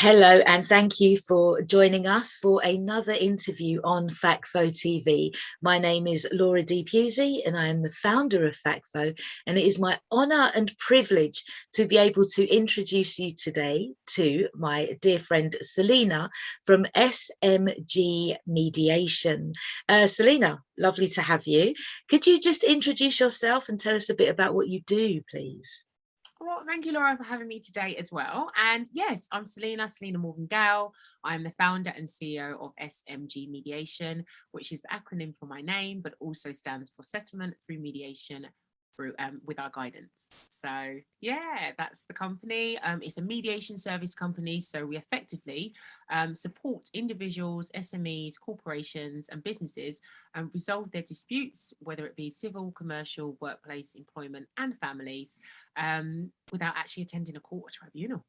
Hello, and thank you for joining us for another interview on FactFo TV. My name is Laura D. Pusey, and I am the founder of FactFo, and it is my honour and privilege to be able to introduce you today to my dear friend Selina from SMG Mediation. Selina, lovely to have you. Could you just introduce yourself and tell us a bit about what you do, please? Well, thank you, Laura, for having me today as well. And yes, I'm Selina Morgan-Gale. I'm the founder and CEO of SMG Mediation, which is the acronym for my name, but also stands for Settlement Through Mediation through with our guidance. So yeah, that's the company. It's a mediation service company. So we effectively support individuals, SMEs, corporations and businesses resolve their disputes, whether it be civil, commercial, workplace, employment and families, without actually attending a court or tribunal.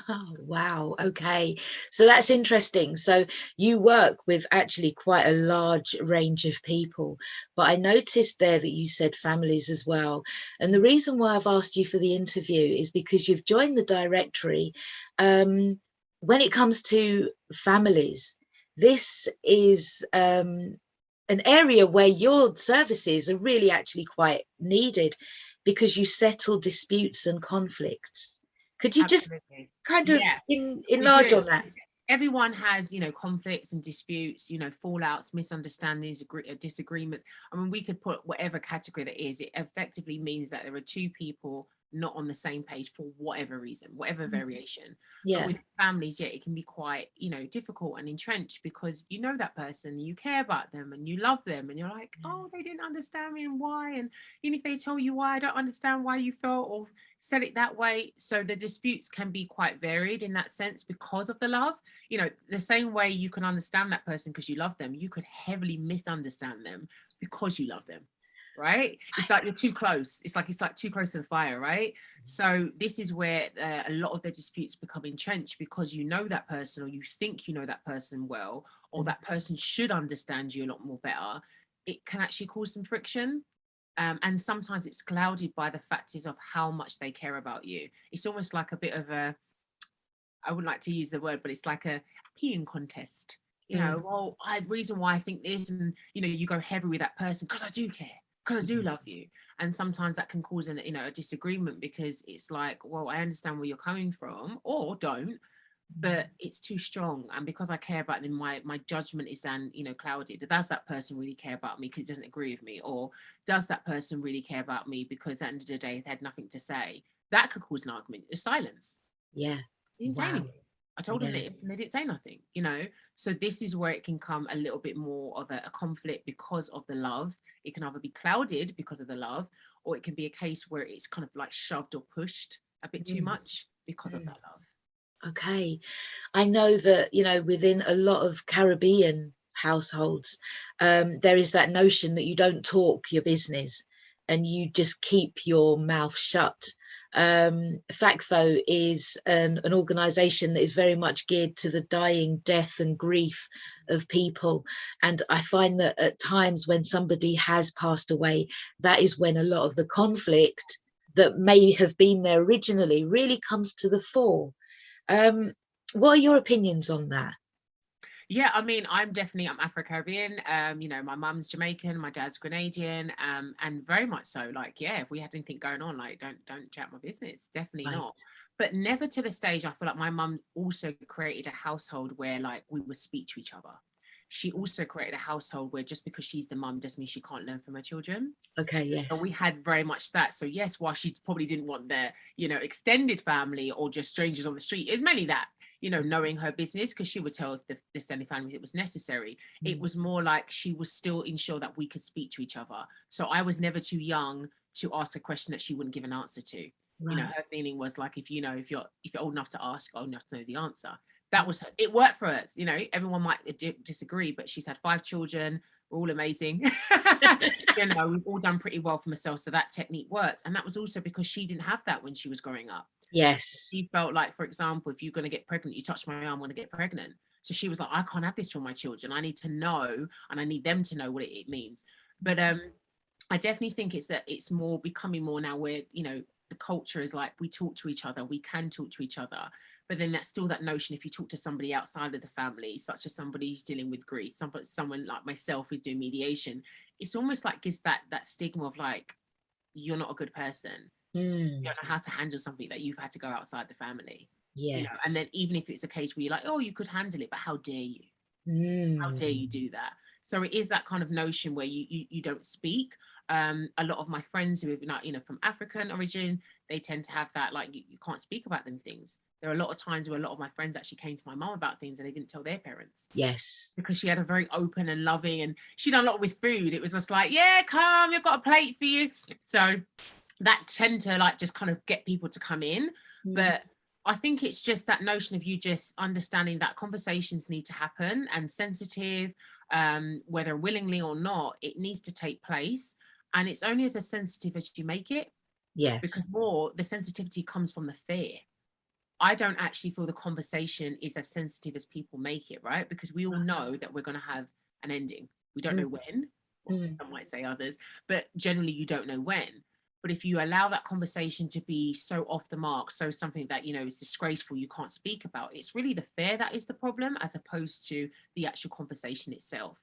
Oh, wow. Okay. So that's interesting. So you work with actually quite a large range of people, but I noticed there that you said families as well. And the reason why I've asked you for the interview is because you've joined the directory. When it comes to families, this is an area where your services are really actually quite needed because you settle disputes and conflicts. Could you just Absolutely. kind of Yeah, we enlarge do. on that? Everyone has, conflicts and disputes, fallouts, misunderstandings, disagreements. I mean, we could put whatever category that is. It effectively means that there are two people not on the same page for whatever reason, whatever variation. But Yeah. with families, yeah, it can be quite, difficult and entrenched because you know that person, you care about them and you love them, and you're like, oh, they didn't understand me and why. And even if they tell you why, I don't understand why you felt or said it that way. So the disputes can be quite varied in that sense because of the love. The same way you can understand that person because you love them, you could heavily misunderstand them because you love them. Right? It's like you're too close. It's like too close to the fire, right? So this is where a lot of the disputes become entrenched because you know that person, or you think you know that person well, or that person should understand you a lot more better. It can actually cause some friction. And sometimes it's clouded by the factors of how much they care about you. It's almost like a bit of a, I wouldn't like to use the word, but it's like a peeing contest. Well, reason why I think this, and you go heavy with that person because I do care, because I do love you. And sometimes that can cause a disagreement because it's like, well, I understand where you're coming from, or don't, but it's too strong. And because I care about them, my judgment is then, clouded. Does that person really care about me because it doesn't agree with me? Or does that person really care about me because at the end of the day, they had nothing to say? That could cause an argument. It's silence. Yeah. He didn't say Wow. anything. I told them this and they didn't say nothing. So this is where it can come a little bit more of a conflict because of the love. It can either be clouded because of the love, or it can be a case where it's kind of like shoved or pushed a bit too much because of that love. Okay. I know that, within a lot of Caribbean households, there is that notion that you don't talk your business and you just keep your mouth shut. FactFo is an organization that is very much geared to the dying, death and grief of people. And I find that at times when somebody has passed away, that is when a lot of the conflict that may have been there originally really comes to the fore. What are your opinions on that? Yeah, I mean, I'm Afro-Caribbean. My mum's Jamaican, my dad's Grenadian, and very much so. Like, yeah, if we had anything going on, like, don't chat my business. Definitely Right. not. But never to the stage. I feel like my mum also created a household where like we would speak to each other. She also created a household where just because she's the mum doesn't mean she can't learn from her children. Okay, yes. So we had very much that. So yes, while she probably didn't want their, extended family or just strangers on the street, it's mainly that, knowing her business, because she would tell if the extended family it was necessary. It was more like she was still ensure that we could speak to each other. So I was never too young to ask a question that she wouldn't give an answer to. Right. Her feeling was like, if you're old enough to ask, old enough to know the answer. That was her. It worked for her. Everyone might disagree, but she's had 5 children. We're all amazing. We've all done pretty well for myself. So that technique worked. And that was also because she didn't have that when she was growing up. Yes. She felt like, for example, if you're going to get pregnant, you touch my arm, I'm going to get pregnant. So she was like, I can't have this for my children. I need to know, and I need them to know what it means. But I definitely think it's more becoming more now where, the culture is like, we talk to each other, we can talk to each other, but then that's still that notion, if you talk to somebody outside of the family, such as somebody who's dealing with grief, someone like myself who's doing mediation, it's almost like gives that stigma of like, you're not a good person, you don't know how to handle something that you've had to go outside the family, you Yes. know. And then even if it's a case where you're like, oh, you could handle it, but how dare you, how dare you do that? So it is that kind of notion where you don't speak. A lot of my friends who are not, you know, from African origin, they tend to have that, like, you can't speak about them things. There are a lot of times where a lot of my friends actually came to my mum about things and they didn't tell their parents. Yes. Because she had a very open and loving, and she done a lot with food. It was just like, yeah, come, you've got a plate for you. So that tend to like just kind of get people to come in. But I think it's just that notion of you just understanding that conversations need to happen, and sensitive, whether willingly or not, it needs to take place. And it's only as sensitive as you make it, Yes. because more the sensitivity comes from the fear. I don't actually feel the conversation is as sensitive as people make it, right? Because we all know that we're going to have an ending. We don't know when. Well, some might say others, but generally you don't know when. But if you allow that conversation to be so off the mark, so something that, you know, is disgraceful, you can't speak about, it's really the fear that is the problem, as opposed to the actual conversation itself.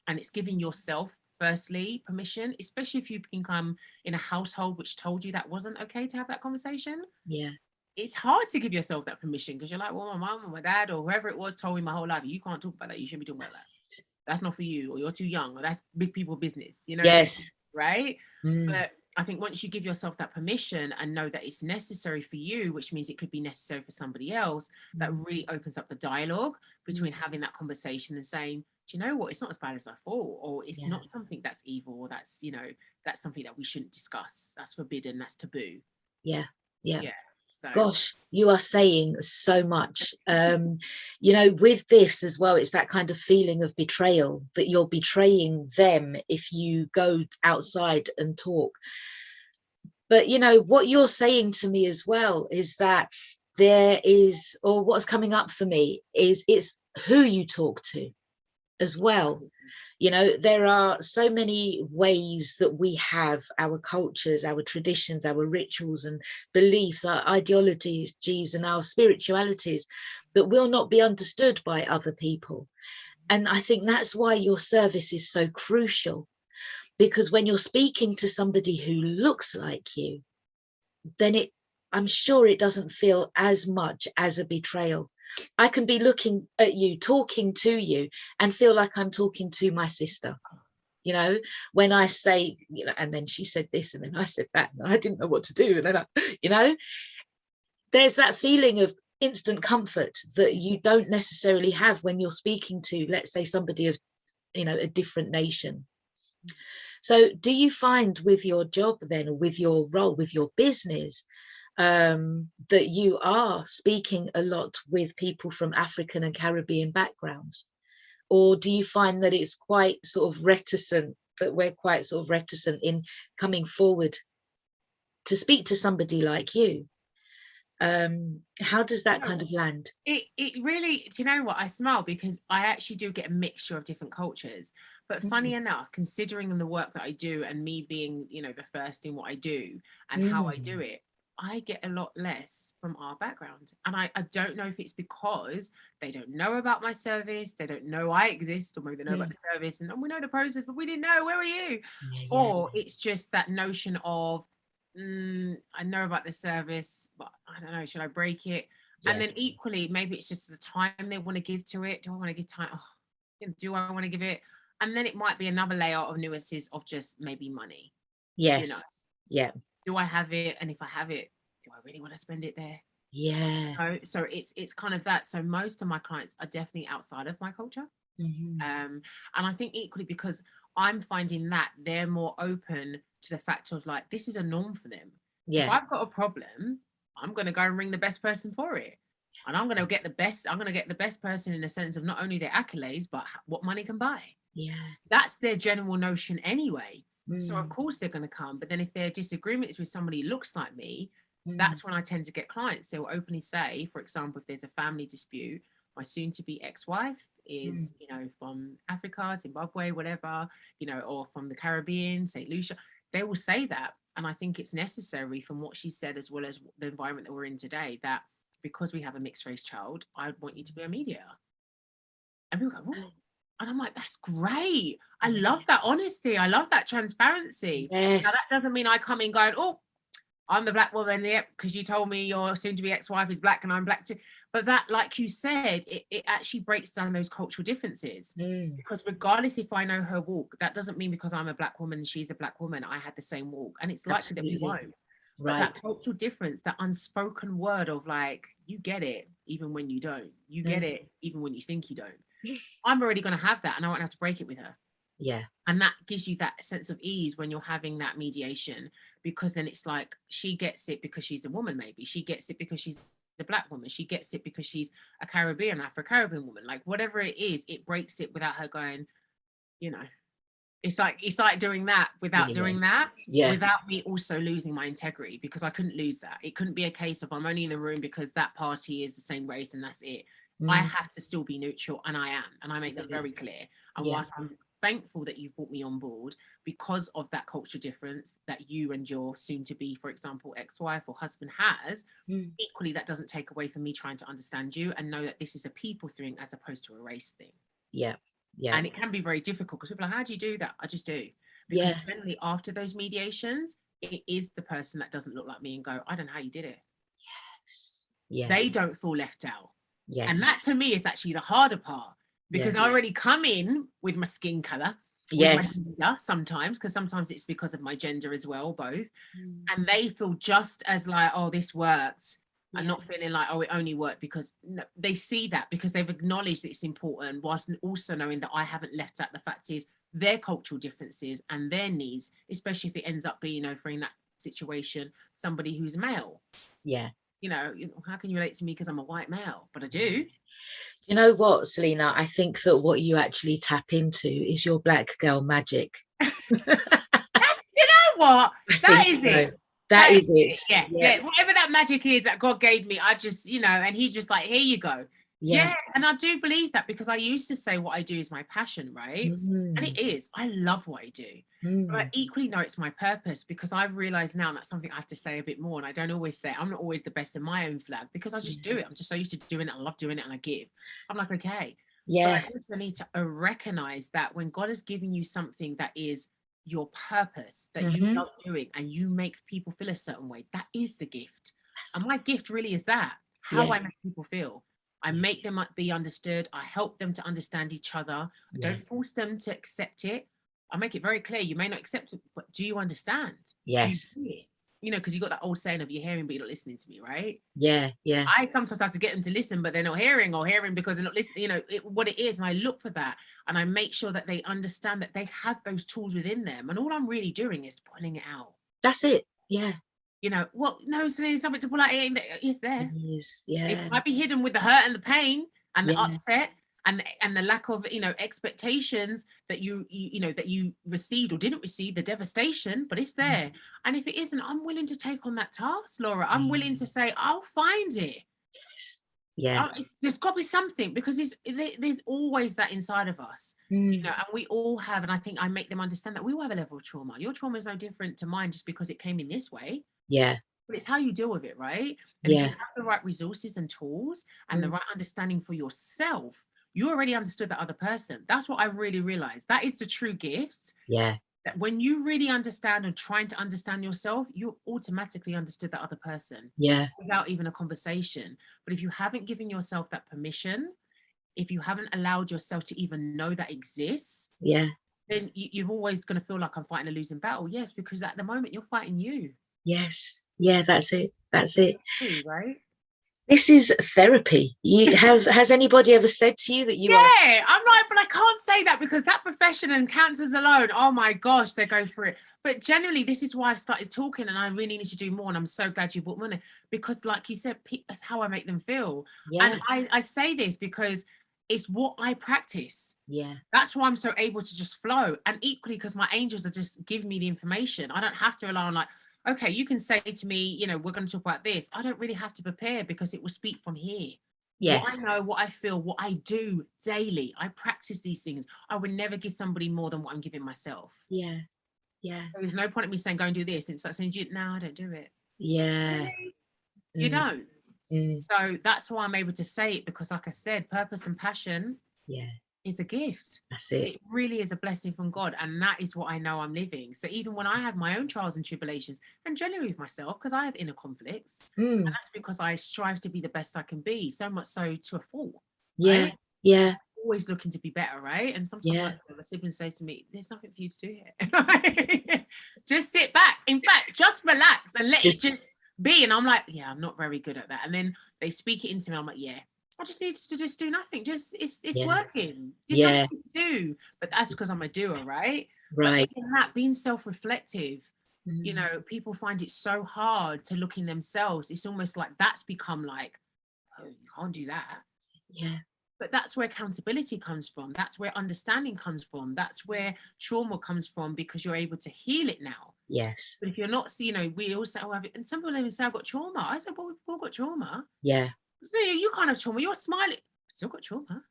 And it's giving yourself, firstly, permission, especially if you become in a household which told you that wasn't okay to have that conversation. Yeah. It's hard to give yourself that permission, because you're like, well, my mom or my dad or whoever it was told me my whole life, you can't talk about that. You shouldn't be talking about that. That's not for you, or you're too young, or that's big people business, you know what I'm saying? Yes. Right? But I think once you give yourself that permission and know that it's necessary for you, which means it could be necessary for somebody else, that really opens up the dialogue between having that conversation and saying, do you know what, it's not as bad as I thought, or it's not something that's evil, or that's, you know, that's something that we shouldn't discuss, that's forbidden, that's taboo. Yeah. Yeah. Yeah. So Gosh, you are saying so much. You know, with this as well, it's that kind of feeling of betrayal, that you're betraying them if you go outside and talk. But, you know, what you're saying to me as well is that there is, or what's coming up for me is, it's who you talk to as well. You know, there are so many ways that we have our cultures, our traditions, our rituals and beliefs, our ideologies and our spiritualities that will not be understood by other people. And I think that's why your service is so crucial, because when you're speaking to somebody who looks like you, then I'm sure it doesn't feel as much as a betrayal. I can be looking at you, talking to you, and feel like I'm talking to my sister. You know, when I say, you know, and then she said this, and then I said that, and I didn't know what to do. And then, you know, there's that feeling of instant comfort that you don't necessarily have when you're speaking to, let's say, somebody of, you know, a different nation. So do you find with your job then, or with your role, with your business, that you are speaking a lot with people from African and Caribbean backgrounds? Or do you find that it's quite sort of reticent, that we're quite sort of reticent in coming forward to speak to somebody like you? How does that kind of land? It really, do you know what, I smile because I actually do get a mixture of different cultures. But funny enough, considering the work that I do and me being, you know, the first in what I do and how I do it, I get a lot less from our background. And I don't know if it's because they don't know about my service, they don't know I exist, or maybe they know about the service and we know the process, but we didn't know, where are you? Or it's just that notion of, I know about the service, but I don't know, should I break it? And then equally, maybe it's just the time they want to give to it. Do I want to give time? Oh, do I want to give it? And then it might be another layer of nuances of just maybe money. You know, do I have it? And if I have it, do I really want to spend it there? So it's kind of that. So most of my clients are definitely outside of my culture. And I think equally because I'm finding that they're more open to the fact of like, this is a norm for them. If I've got a problem, I'm going to go and ring the best person for it. And I'm going to get the best person in the sense of not only their accolades, but what money can buy. That's their general notion anyway. So of course they're going to come. But then if their disagreement is with somebody who looks like me, that's when I tend to get clients. They will openly say, for example, if there's a family dispute, my soon-to-be ex-wife is, you know, from Africa, Zimbabwe, whatever, you know, or from the Caribbean, St. Lucia. they will say that. And I think it's necessary from what she said, as well as the environment that we're in today, that because we have a mixed race child, I want you to be a mediator. And people go, what? And I'm like, that's great. I love that honesty. I love that transparency. Yes. Now, that doesn't mean I come in going, oh, I'm the black woman, yep, because you told me your soon-to-be ex-wife is black and I'm black too. But that, like you said, it actually breaks down those cultural differences. Because regardless if I know her walk, that doesn't mean because I'm a black woman and she's a black woman, I had the same walk. And it's likely that we won't. But that cultural difference, that unspoken word of like, you get it even when you don't. You get it even when you think you don't. I'm already going to have that and I won't have to break it with her. Yeah. And that gives you that sense of ease when you're having that mediation, because then it's like, she gets it because she's a woman, maybe. She gets it because she's a black woman. She gets it because she's a Caribbean, Afro-Caribbean woman. Like, whatever it is, it breaks it without her going, you know, it's like doing that without doing that, without me also losing my integrity, because I couldn't lose that. It couldn't be a case of I'm only in the room because that party is the same race and that's it. I have to still be neutral, and I am, and I make that very clear. And whilst I'm thankful that you've brought me on board because of that culture difference that you and your soon to be, for example, ex-wife or husband has, equally that doesn't take away from me trying to understand you and know that this is a people thing as opposed to a race thing. And it can be very difficult because people are like, how do you do that? I just do. Because generally after those mediations, it is the person that doesn't look like me and go, I don't know how you did it. They don't feel left out. And that for me is actually the harder part, because I already come in with my skin color, my gender sometimes, because sometimes it's because of my gender as well, both. And they feel just as like, oh, this worked. And not feeling like, oh, it only worked because they see that because they've acknowledged that it's important, whilst also knowing that I haven't left out the fact is their cultural differences and their needs, especially if it ends up being, for in that situation, somebody who's male. You know, how can you relate to me because I'm a white male? But I do. You know what, Selina? I think that what you actually tap into is your black girl magic. You know what? That is it. That is it. Yeah. Whatever that magic is that God gave me, I just, and he just like, here you go. Yeah. And I do believe that, because I used to say what I do is my passion, right? And it is. I love what I do. But I equally know it's my purpose, because I've realized now, and that's something I have to say a bit more, and I don't always say it. I'm not always the best in my own flag, because I just do it. I'm just so used to doing it. I love doing it and I give. I'm like, okay. But I also need to recognize that when God has given you something that is your purpose, that you love doing, and you make people feel a certain way, that is the gift. And my gift really is that, how I make people feel. I make them be understood. I help them to understand each other. I don't force them to accept it. I make it very clear, you may not accept it, but do you understand? Do you see it? Because you got that old saying of you're hearing but you're not listening to me, right? I sometimes have to get them to listen, but they're not hearing, or hearing because they're not listening, what it is. And I look for that, and I make sure that they understand that they have those tools within them, and all I'm really doing is pulling it out. That's it. Well, no, so there's nothing to pull out. It's there. It is. It might be hidden with the hurt and the pain and the upset and the lack of expectations that you received or didn't receive, the devastation, but it's there. And if it isn't, I'm willing to take on that task, Laura. I'm willing to say, I'll find it. There's got to be something, because there's always that inside of us, and we all have. And I think I make them understand that we all have a level of trauma. Your trauma is no different to mine just because it came in this way. But it's how you deal with it, right? And if you have the right resources and tools and the right understanding for yourself, you already understood that other person. That's what I really realized. That is the true gift. That when you really understand and trying to understand yourself, you automatically understood that other person. Without even a conversation. But if you haven't given yourself that permission, if you haven't allowed yourself to even know that exists, then you're always going to feel like I'm fighting a losing battle. Yes, because at the moment you're fighting you. That's it. Right? This is therapy. Has anybody ever said to you that you are? I'm like, but I can't say that, because that profession and cancers alone, oh my gosh, they go through it. But generally, this is why I've started talking, and I really need to do more. And I'm so glad you brought me on, because like you said, that's how I make them feel. And I say this because it's what I practice. That's why I'm so able to just flow. And equally, because my angels are just giving me the information. I don't have to rely on like, okay, you can say to me, we're going to talk about this. I don't really have to prepare, because it will speak from here. What I know, what I feel, what I do daily. I practice these things. I would never give somebody more than what I'm giving myself. Yeah. So there's no point in me saying, go and do this. And it's like saying, no, I don't do it. Yeah. Really? You don't. Mm. So that's why I'm able to say it, because like I said, purpose and passion Yeah. is a gift. That's it. It really is a blessing from God. And that is what I know I'm living. So even when I have my own trials and tribulations, and generally with myself, because I have inner conflicts, and that's because I strive to be the best I can be, so much so to a fault, Yeah. right? Yeah. Always looking to be better, right? And sometimes Yeah. my siblings say to me, there's nothing for you to do here. Just sit back. In fact, just relax and let it just be. And I'm like, yeah, I'm not very good at that. And then they speak it into me. I'm like, yeah, I just need to just do nothing. Just it's working. Just nothing to do. But that's because I'm a doer, right? Right. But in that, being self-reflective, you know, people find it so hard to look in themselves. It's almost like that's become like, oh, you can't do that. Yeah. But that's where accountability comes from. That's where understanding comes from. That's where trauma comes from, because you're able to heal it now. Yes. But if you're not, you know, we all say, oh, and some people even say, I've got trauma. I said, well, we've all got trauma. Yeah. No, you can't have trauma. You're smiling. Still got trauma.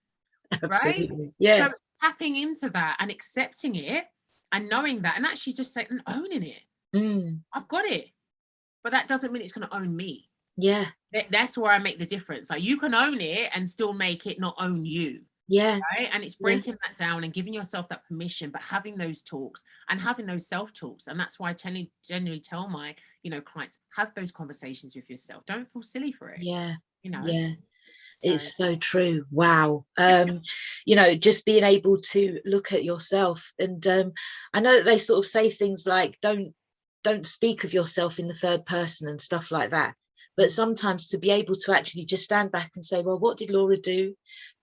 Absolutely. Right? Yeah. So tapping into that and accepting it and knowing that, and actually just saying and owning it. I've got it. But that doesn't mean it's going to own me. Yeah. That's where I make the difference. Like, you can own it and still make it not own you. Yeah. Right. And it's breaking that down and giving yourself that permission, but having those talks and having those self-talks. And that's why I generally tell my, you know, clients, have those conversations with yourself. Don't feel silly for it. Yeah. You know. Yeah. So. It's so true. Wow. You know, just being able to look at yourself. And I know that they sort of say things like don't speak of yourself in the third person and stuff like that. But sometimes to be able to actually just stand back and say, well, what did Laura do?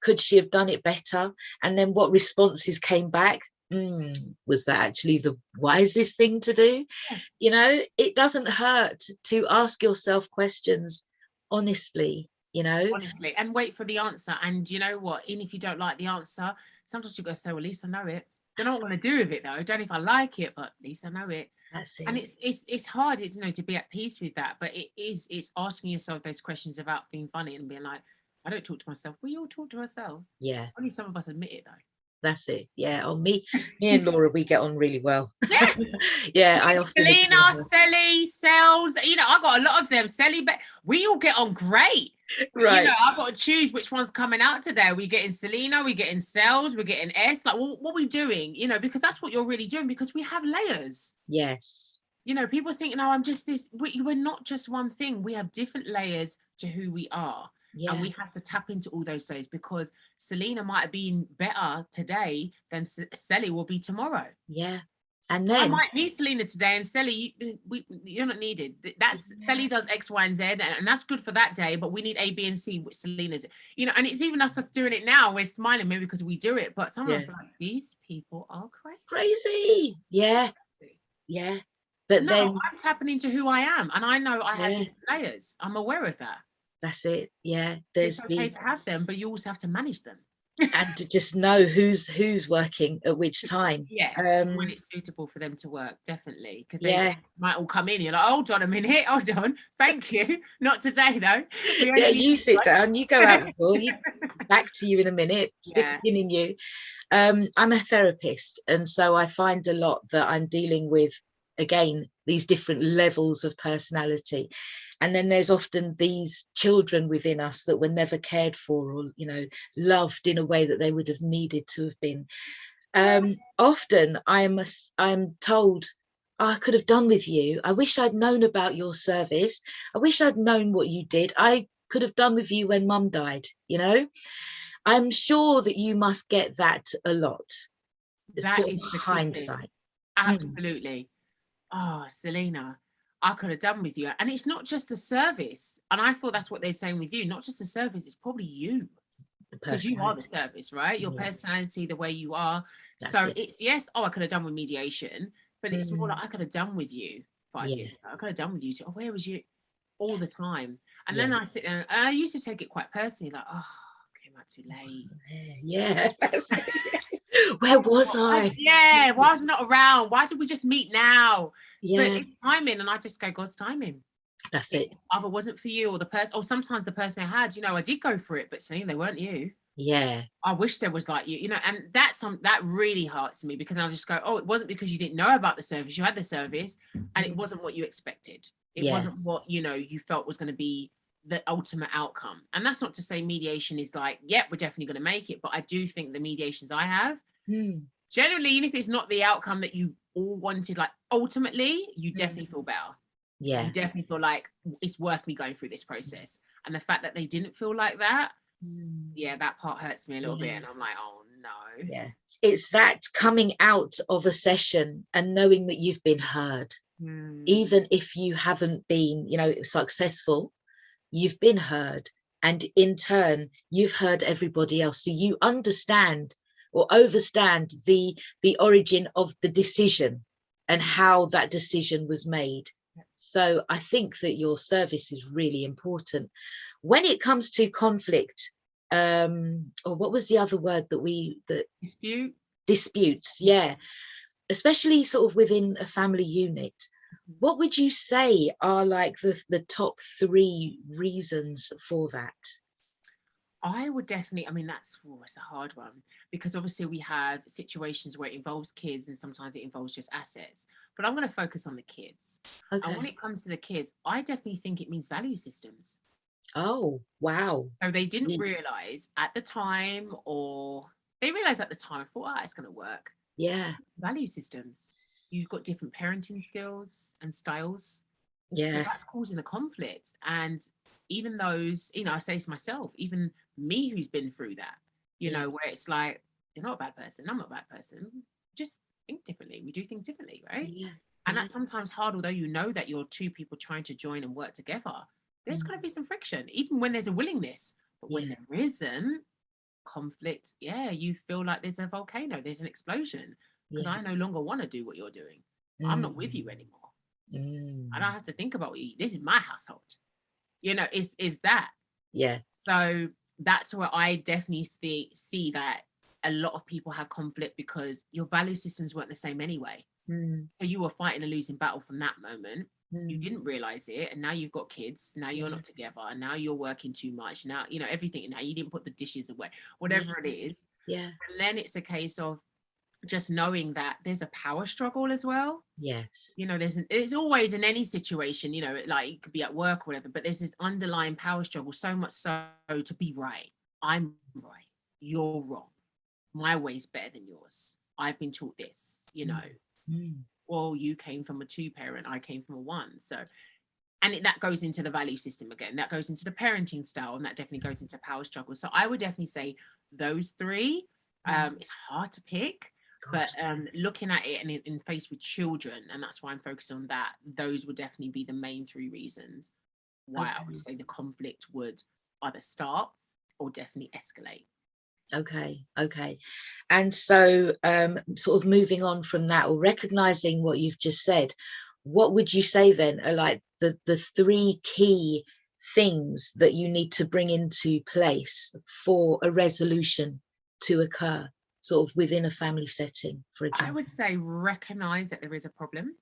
Could she have done it better? And then what responses came back? Was that actually the wisest thing to do? Yeah. You know, it doesn't hurt to ask yourself questions honestly, you know. Honestly, and wait for the answer. And you know what? Even if you don't like the answer, sometimes you go, so at least I know it. Don't know what I'm going to do with it though. Don't know if I like it, but at least I know it. That's it. And it's hard, it's, you know, to be at peace with that. But it's asking yourself those questions about being funny and being like, I don't talk to myself. We all talk to ourselves. Yeah. Only some of us admit it though. That's it. Yeah. Oh, me and Laura, we get on really well. Yeah. Yeah. I often Selina, Selly, Cells, you know, I got a lot of them. Selly, but we all get on great. Right. You know, I've got to choose which one's coming out today. We getting Selina, we getting Cells, we're getting S. Like, well, what are we doing? You know, because that's what you're really doing, because we have layers. Yes. You know, people think, no, I'm just this. We're not just one thing. We have different layers to who we are. Yeah. And we have to tap into all those layers, because Selina might have been better today than Selly will be tomorrow. Yeah. And then I might need Selina today, and Selly, you're not needed. That's Selly does X, Y, and Z, and that's good for that day. But we need A, B, and C, which Selina did. You know, and it's even us doing it now. We're smiling maybe because we do it, but sometimes we're like, these people are crazy. Crazy. Yeah. Yeah. But no, then I'm tapping into who I am, and I know I have different layers. I'm aware of that. That's it. Yeah. There's it's okay to have them, but you also have to manage them. And to just know who's working at which time. Yeah, when it's suitable for them to work, definitely. Because they might all come in, you're like, hold on a minute, hold on, thank you. Not today though. Yeah, you sit down, you go out the door, you back to you in a minute, stick a pin in you. I'm a therapist, and so I find a lot that I'm dealing with, again, these different levels of personality. And then there's often these children within us that were never cared for, or, you know, loved in a way that they would have needed to have been. Often I'm told, oh, I could have done with you. I wish I'd known about your service. I wish I'd known what you did. I could have done with you when mum died, you know. I'm sure that you must get that a lot. That is the hindsight. Absolutely. Oh, Selina, I could have done with you. And it's not just a service. And I thought that's what they're saying with you. Not just a service, it's probably you. Because you are the service, right? Your personality, the way you are. That's so it's yes, oh, I could have done with mediation, but it's more like I could have done with you 5 years ago. I could have done with you too. Oh, where was you all the time? And then I sit there, and I used to take it quite personally, like, oh, I came out too late. Yeah. Where was I? Yeah, why was I not around? Why did we just meet now? Yeah. But it's timing, and I just go, God's timing. That's it. Either wasn't for you, or the person, or sometimes the person I had, you know, I did go for it, but saying they weren't you. Yeah. I wish there was like you know, and that's that really hurts me, because I'll just go, oh, it wasn't because you didn't know about the service, you had the service, and it wasn't what you expected. It Yeah. wasn't what, you know, you felt was going to be the ultimate outcome. And that's not to say mediation is like, yep, we're definitely going to make it. But I do think the mediations I have, generally, even if it's not the outcome that you all wanted, like ultimately, you definitely feel better. Yeah. You definitely feel like it's worth me going through this process. And the fact that they didn't feel like that, yeah, that part hurts me a little bit. And I'm like, oh no. Yeah. It's that coming out of a session and knowing that you've been heard. Even if you haven't been, you know, successful, you've been heard. And in turn, you've heard everybody else. So you understand or overstand the origin of the decision and how that decision was made. So I think that your service is really important. When it comes to conflict, or what was the other word that disputes, yeah, especially sort of within a family unit, what would you say are like the top 3 reasons for that? I would definitely, I mean, it's a hard one, because obviously we have situations where it involves kids and sometimes it involves just assets. But I'm going to focus on the kids. Okay. And when it comes to the kids, I definitely think it means value systems. Oh, wow. So they didn't realize at the time, or they realized at the time, I thought, it's going to work. Yeah. Value systems. You've got different parenting skills and styles. Yeah. So that's causing a conflict. And even those, you know, I say to myself, even me who's been through that, you know, where it's like, you're not a bad person, I'm not a bad person. Just think differently. We do things differently, right? Yeah. And that's sometimes hard, although you know that you're two people trying to join and work together. There's going to be some friction, even when there's a willingness. But when there isn't conflict, you feel like there's a volcano, there's an explosion, because I no longer want to do what you're doing. I'm not with you anymore. I don't have to think about you. This is my household. You know, is that. Yeah. So that's where I definitely see that a lot of people have conflict, because your value systems weren't the same anyway. So you were fighting a losing battle from that moment. You didn't realize it, and now you've got kids, now you're not together, and now you're working too much, now, you know, everything, now you didn't put the dishes away, whatever it is. And then it's a case of just knowing that there's a power struggle as well. Yes. You know, there's always, in any situation, you know, like it could be at work or whatever, but there's this underlying power struggle, so much so to be right. I'm right, you're wrong, my way's better than yours, I've been taught this, you know. Well, you came from a 2-parent, I came from a 1. So, and that goes into the value system again, that goes into the parenting style, and that definitely goes into power struggle. So I would definitely say those 3. It's hard to pick. But looking at it and in face with children, and that's why I'm focused on that, those would definitely be the main 3 reasons why I would say the conflict would either start or definitely escalate. Okay. And so sort of moving on from that, or recognizing what you've just said, what would you say then are like the 3 key things that you need to bring into place for a resolution to occur, sort of within a family setting, for example? I would say recognize that there is a problem.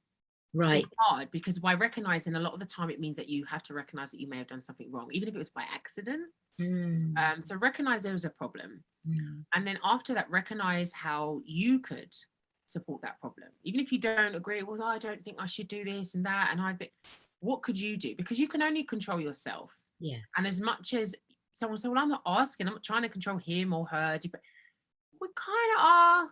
Right. It's hard, because by recognizing, a lot of the time it means that you have to recognize that you may have done something wrong, even if it was by accident. So recognize there was a problem. And then after that, recognize how you could support that problem. Even if you don't agree, well, I don't think I should do this and that. And what could you do? Because you can only control yourself. Yeah. And as much as someone said, well, I'm not asking, I'm not trying to control him or her. We kind of are,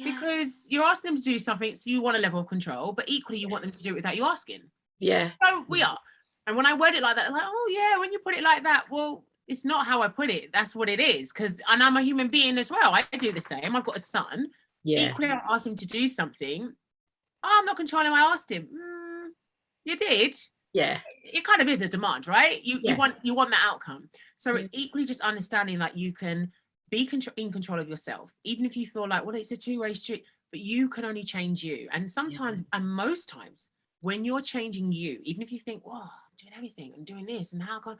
because you're asking them to do something, so you want a level of control, but equally you want them to do it without you asking. Yeah. So we are. And when I word it like that, I'm like, oh yeah, when you put it like that, well, it's not how I put it. That's what it is. And I'm a human being as well. I do the same. I've got a son. Equally, I asked him to do something. Oh, I'm not controlling. I asked him. You did. Yeah. It kind of is a demand, right? You want that outcome. So it's equally just understanding that you can be in control of yourself, even if you feel like, well, it's a 2-way street, but you can only change you. And sometimes, and most times, when you're changing you, even if you think, well, I'm doing everything, I'm doing this, and how come,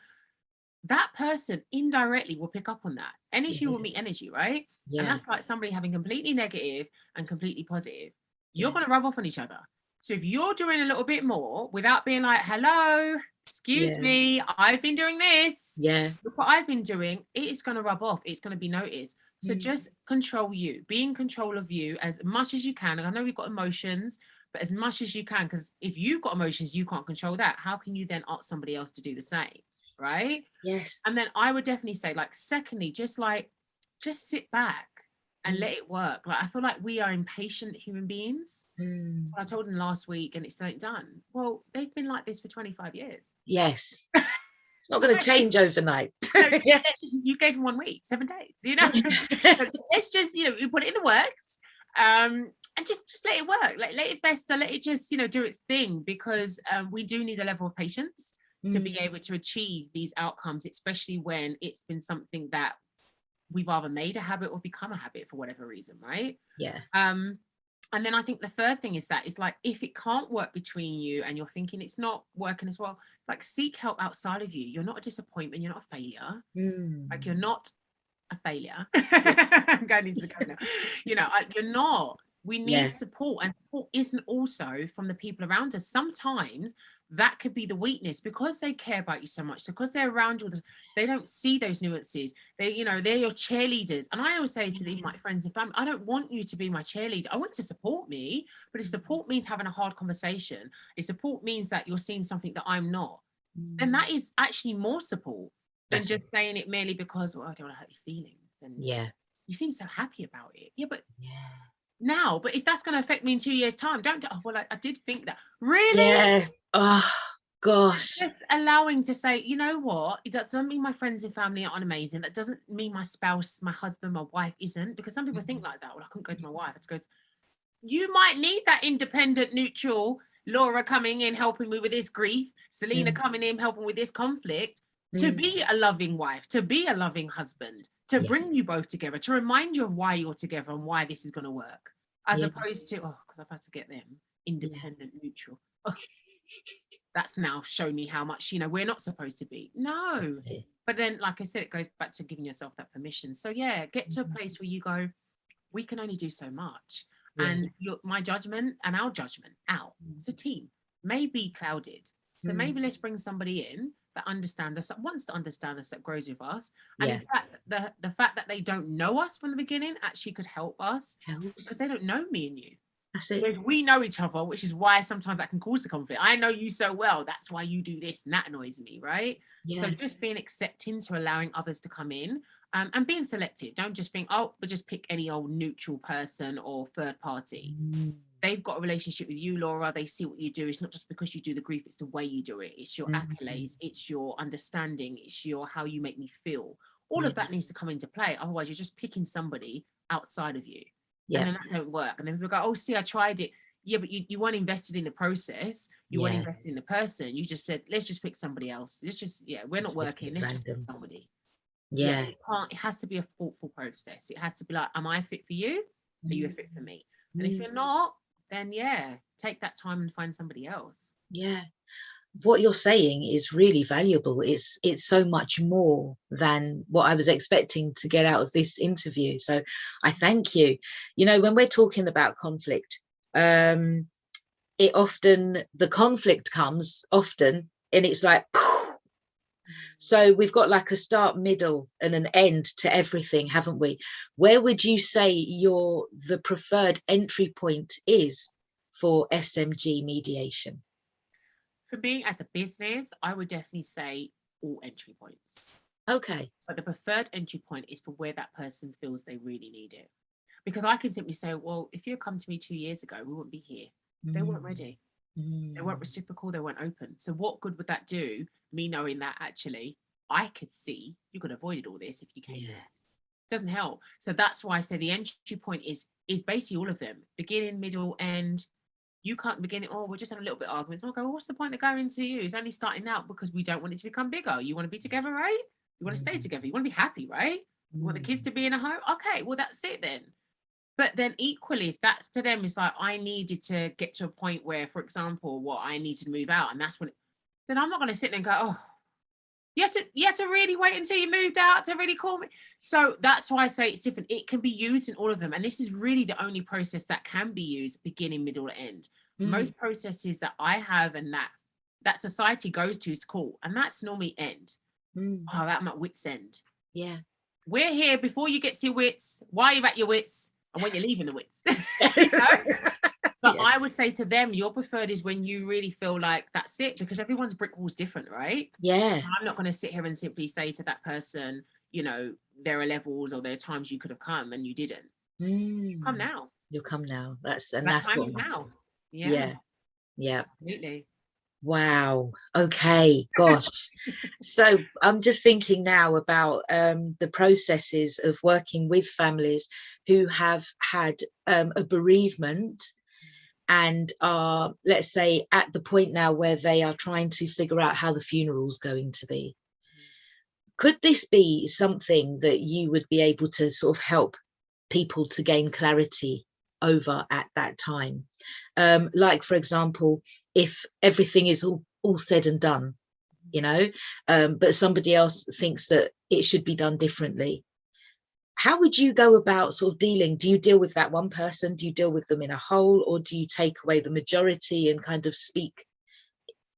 that person indirectly will pick up on that. Energy will meet energy, right? And that's like somebody having completely negative and completely positive. You're going to rub off on each other. So if you're doing a little bit more without being like, hello, excuse Yeah. me, I've been doing this. Yeah. Look what I've been doing. It is going to rub off. It's going to be noticed. So just control you. Be in control of you as much as you can. And I know we've got emotions, but as much as you can, because if you've got emotions, you can't control that. How can you then ask somebody else to do the same? Right? Yes. And then I would definitely say, like, secondly, just sit back and let it work. Like, I feel like we are impatient human beings. So I told them last week and it's not done. Well, they've been like this for 25 years. Yes. It's not going to change overnight. No, Yes. you gave them 1 week, 7 days, you know. Let's just, you know, you put it in the works, and just let it work. Like, let it fester, let it just, you know, do its thing, because we do need a level of patience to be able to achieve these outcomes, especially when it's been something that we've either made a habit or become a habit for whatever reason, right? Yeah. And then I think the third thing is that it's like, if it can't work between you and you're thinking it's not working as well, like, seek help outside of you. You're not a disappointment. You're not a failure. Like, you're not a failure. I'm going into the code now. You know, you're not. We need support, and support isn't also from the people around us. Sometimes that could be the weakness, because they care about you so much, because they're around you. They don't see those nuances. They, you know, they're your cheerleaders. And I always say to my friends and family, I don't want you to be my cheerleader. I want you to support me, but if support means having a hard conversation, if support means that you're seeing something that I'm not, then that is actually more support than just saying it merely because, well, I don't want to hurt your feelings. And you seem so happy about it. Yeah, but now, but if that's going to affect me in 2 years' time, don't. Oh, well, I did think that. Really? Yeah. Oh gosh. So just allowing to say, you know what? It doesn't mean my friends and family aren't amazing. That doesn't mean my spouse, my husband, my wife isn't. Because some people think like that. Well, I couldn't go to my wife. I just goes, you might need that independent, neutral Laura coming in, helping me with this grief, Selina coming in, helping with this conflict, to be a loving wife, to be a loving husband, to bring you both together, to remind you of why you're together and why this is going to work, as opposed to, oh, because I've had to get them independent, neutral. Oh, that's now shown me how much, you know, we're not supposed to be. No. But then, like I said, it goes back to giving yourself that permission. So yeah, get to a place where you go, we can only do so much. And my judgment and our judgment out, it's a team, may be clouded. So maybe let's bring somebody in that understands us, that wants to understand us, that grows with us. And in fact, the fact that they don't know us from the beginning actually could help us, because they don't know me and you. That's it. Whereas we know each other, which is why sometimes that can cause the conflict. I know you so well, that's why you do this, and that annoys me, right? So just being accepting to allowing others to come in, and being selective. Don't just think, oh, we'll just pick any old neutral person or third party. They've got a relationship with you, Laura. They see what you do. It's not just because you do the grief, it's the way you do it. It's your accolades, it's your understanding, it's your how you make me feel. All of that needs to come into play. Otherwise, you're just picking somebody outside of you. And then that don't work. And then people go, oh, see, I tried it. Yeah, but you weren't invested in the process. You weren't invested in the person. You just said, let's just pick somebody else. Let's just, we're not working. Let's just pick somebody. It has to be a thoughtful process. It has to be like, am I a fit for you? Are you a fit for me? And if you're not, then take that time and find somebody else. What you're saying is really valuable. It's so much more than what I was expecting to get out of this interview. So I thank you. You know, when we're talking about conflict, the conflict comes often and it's like, so we've got like a start, middle and an end to everything, haven't we? Where would you say the preferred entry point is for SMG mediation? For me as a business, I would definitely say all entry points. Okay. So the preferred entry point is for where that person feels they really need it. Because I can simply say, well, if you had come to me 2 years ago, we wouldn't be here. They weren't ready. They weren't reciprocal. They weren't open. So what good would that do? Me knowing that actually I could see you could have avoided all this if you came there. Doesn't help. So that's why I say the entry point is basically all of them, beginning, middle, end. You can't begin it, oh, we're just having a little bit of arguments. I'll go, well, what's the point of going to you? It's only starting out because we don't want it to become bigger. You want to be together, right? You want to stay together. You want to be happy, right? You want the kids to be in a home? Okay, well, that's it then. But then equally, if that's to them, it's like, I needed to get to a point where, for example, I needed to move out. And that's when, then I'm not going to sit there and go, oh, you had to really wait until you moved out to really call me. So that's why I say it's different. It can be used in all of them. And this is really the only process that can be used beginning, middle, end. Most processes that I have and that that society goes to is court, and that's normally end. Mm. Oh, I'm at wit's end. Yeah. We're here before you get to your wits, while you're at your wits, and when you're leaving the wits. You know? But Yeah. I would say to them, your preferred is when you really feel like that's it, because everyone's brick wall's different, right? Yeah. I'm not going to sit here and simply say to that person, you know, there are levels or there are times you could have come and you didn't. Come Mm. now. You'll come now. And That that's time what is now. matters. Yeah, Yeah. Yeah. absolutely. Wow. Okay. Gosh. So I'm just thinking now about the processes of working with families who have had a bereavement and are, let's say, at the point now where they are trying to figure out how the funeral's going to be. Could this be something that you would be able to sort of help people to gain clarity over at that time? Like, for example, if everything is all said and done, you know, but somebody else thinks that it should be done differently. How would you go about sort of dealing? Do you deal with that one person? Do you deal with them in a whole, or do you take away the majority and kind of speak?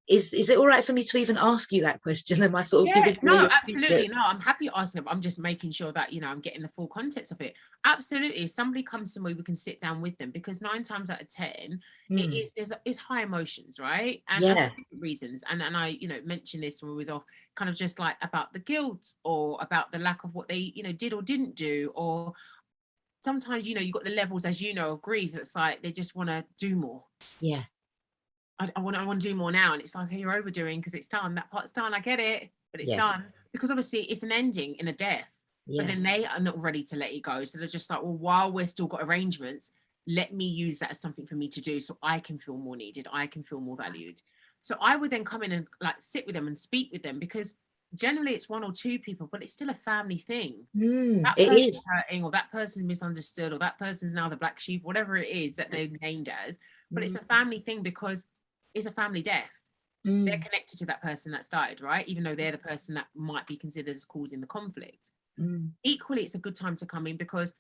Is it all right for me to even ask you that question? Am I sort of Yeah, giving away no, your absolutely. secret? No, I'm happy asking it, but I'm just making sure that, you know, I'm getting the full context of it. Absolutely. If somebody comes to me, we can sit down with them, because 9 times out of 10, Mm, it's high emotions, right? And for yeah. different reasons. And I, you know, mentioned this when we was off, kind of just like about the guilt or about the lack of what they, you know, did or didn't do. Or sometimes, you know, you've got the levels, as you know, of grief. That's like they just want to do more. Yeah. I want to do more now. And it's like, hey, you're overdoing because it's done. That part's done. I get it, but it's Yes. done. Because obviously it's an ending in a death. But Yeah. then they are not ready to let it go. So they're just like, well, while we're still got arrangements, let me use that as something for me to do so I can feel more needed. I can feel more valued. So I would then come in and like sit with them and speak with them, because generally it's one or two people, but it's still a family thing. That It person's is. hurting, or that person's misunderstood, or that person's now the black sheep, whatever it is that they're named as. But it's Mm, a family thing because it's a family death. They're mm, connected to that person that's died, right? Even though they're the person that might be considered as causing the conflict. mm, Equally, it's a good time to come in, because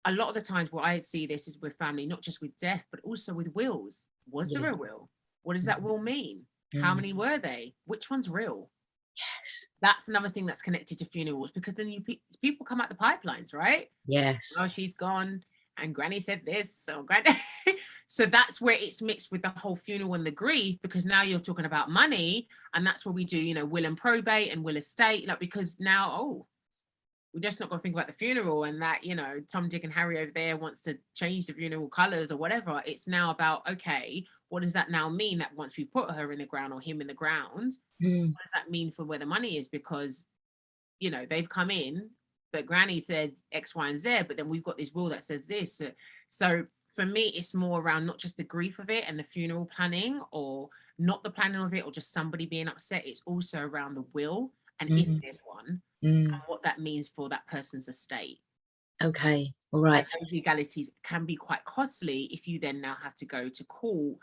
a lot of the times what I see this is with family, not just with death, but also with wills. Was there yeah. a will? What does that Mm, will mean? How mm, many were they? Which one's real? yes. That's another thing that's connected to funerals, because then people come out the pipelines, right? Yes. Oh, she's gone, and granny said this, so granny. So that's where it's mixed with the whole funeral and the grief, because now you're talking about money, and that's where we do, you know, will and probate and will estate, like, because now, oh, we're just not going to think about the funeral and that, you know, Tom, Dick, and Harry over there wants to change the funeral colors or whatever. It's now about, okay, what does that now mean that once we put her in the ground or him in the ground, Mm, what does that mean for where the money is? Because, you know, they've come in, but granny said X, Y, and Z, but then we've got this will that says this. So for me, it's more around not just the grief of it and the funeral planning, or not the planning of it, or just somebody being upset. It's also around the will, and if mm, there's one, and mm. what that means for that person's estate. Okay. All And right. those legalities can be quite costly if you then now have to go to court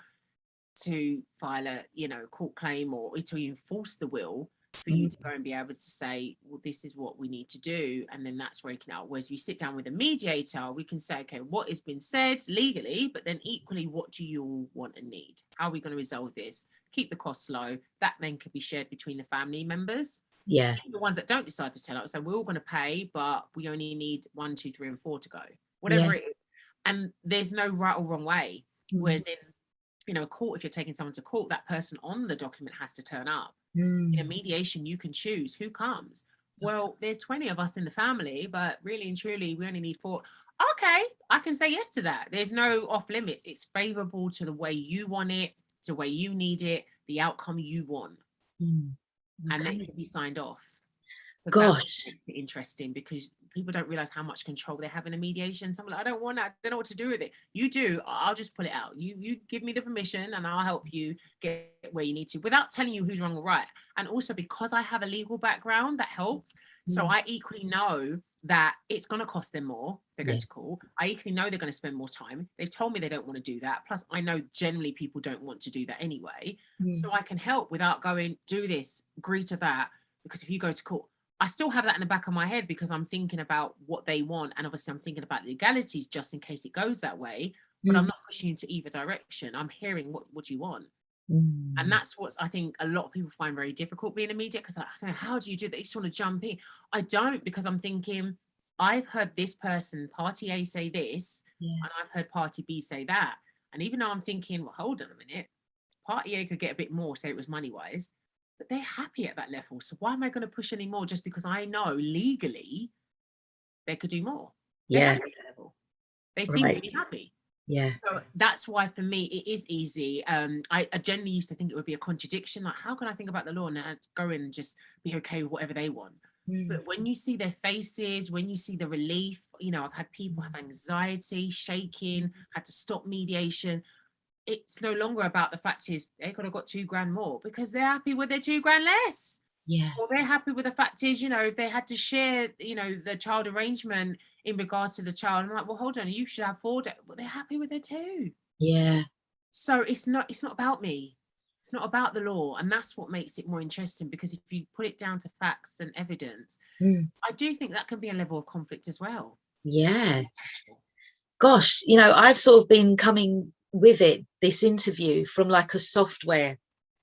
to file a, you know, court claim, or to enforce the will, for you Mm, to go and be able to say, well, this is what we need to do. And then that's where you can out. Whereas we sit down with a mediator, we can say, okay, what has been said legally, but then equally, what do you all want and need? How are we going to resolve this? Keep the costs low. That then could be shared between the family members. yeah. The ones that don't decide to tell us, so we're all going to pay, but we only need 1, 2, 3, and 4 to go, Yeah. whatever it is. And there's no right or wrong way. Mm, Whereas in, you know, court, if you're taking someone to court, that person on the document has to turn up. In a mm. mediation, you can choose who comes. Well, there's 20 of us in the family, but really and truly, we only need 4. Okay, I can say yes to that. There's no off limits. It's favorable to the way you want it, to the way you need it, the outcome you want, Mm. and then it Okay. can be signed off. So that's what Gosh. makes it interesting, because people don't realize how much control they have in a mediation. Some are like, I don't want that. I don't know what to do with it. You do. I'll just pull it out. You give me the permission, and I'll help you get where you need to, without telling you who's wrong or right. And also, because I have a legal background, that helps. So Mm, I equally know that it's going to cost them more if they go yeah. to court. I equally know they're going to spend more time. They've told me they don't want to do that. Plus, I know generally people don't want to do that anyway. Mm, So I can help without going, do this, agree to that. Because if you go to court, I still have that in the back of my head, because I'm thinking about what they want. And obviously, I'm thinking about legalities just in case it goes that way. But I'm mm. not pushing you to either direction. I'm hearing what you want. And that's what's, I think, a lot of people find very difficult being a media, because I say, how do you do that? You just want to jump in. I don't, because I'm thinking, I've heard this person, party A, say this, and I've heard party B say that. And even though I'm thinking, well, hold on a minute, party A could get a bit more, say it was money wise, but they're happy at that level. So why am I going to push any more just because I know legally they could do more? They're Yeah. happy at that level. They seem Right. really happy. Yeah. So that's why for me it is easy. I generally used to think it would be a contradiction. Like, how can I think about the law and I'd go in and just be okay with whatever they want? But when you see their faces, when you see the relief, you know, I've had people have anxiety, shaking, had to stop mediation. It's no longer about the fact is they could have got £2,000 more, because they're happy with their £2,000 less. Yeah. Or they're happy with the fact is, you know, if they had to share, you know, the child arrangement in regards to the child, I'm like, well, hold on, you should have 4 days. But they're happy with it too. Yeah. So it's not about me. It's not about the law. And that's what makes it more interesting, because if you put it down to facts and evidence, I do think that can be a level of conflict as well. Yeah. Gosh, you know, I've sort of been coming with it, this interview, from like a software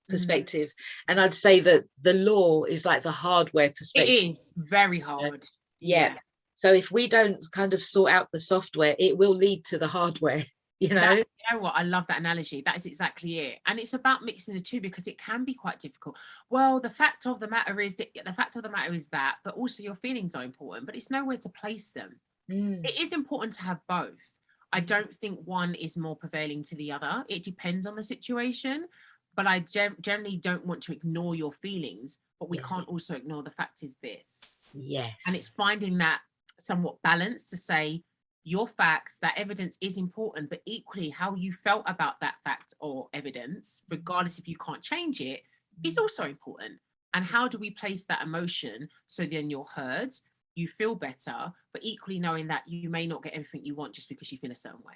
perspective, and I'd say that the law is like the hardware perspective. It is very hard. Yeah. So if we don't kind of sort out the software, it will lead to the hardware, you know. You know what, I love that analogy. That is exactly it. And it's about mixing the two, because it can be quite difficult. Well, the fact of the matter is that, but also your feelings are important, but it's nowhere to place them. It is important to have both. I don't think one is more prevailing to the other. It depends on the situation, but I generally don't want to ignore your feelings, but we can't also ignore the fact is this. Yes. And it's finding that somewhat balance to say your facts, that evidence is important, but equally how you felt about that fact or evidence, regardless if you can't change it, is also important. And how do we place that emotion so then you're heard, you feel better, but equally knowing that you may not get everything you want just because you feel a certain way.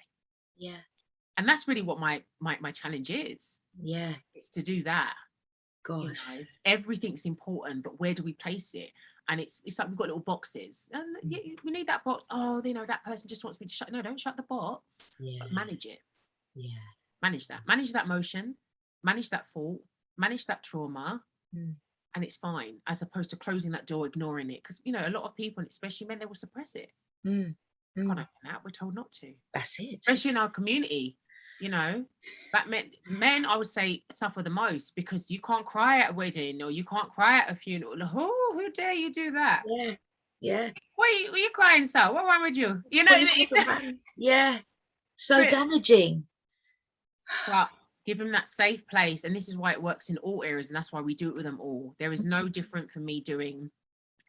Yeah. And that's really what my challenge is. Yeah. It's to do that. Gosh. You know, everything's important, but where do we place it? And it's like we've got little boxes, and we need that box. Oh, you know, that person just wants me to shut. No, don't shut the box. But manage it. Yeah. Manage that motion, manage that thought, manage that trauma, and it's fine. As opposed to closing that door, ignoring it, because you know a lot of people, especially men, they will suppress it. Can't open that. We're told not to. That's it. Especially in our community. You know, that men, I would say, suffer the most, because you can't cry at a wedding, or you can't cry at a funeral. Who dare you do that? Yeah. Yeah. Why are you crying so? What's wrong with you? You know, yeah. So damaging. But give them that safe place. And this is why it works in all areas. And that's why we do it with them all. There is no different for me doing,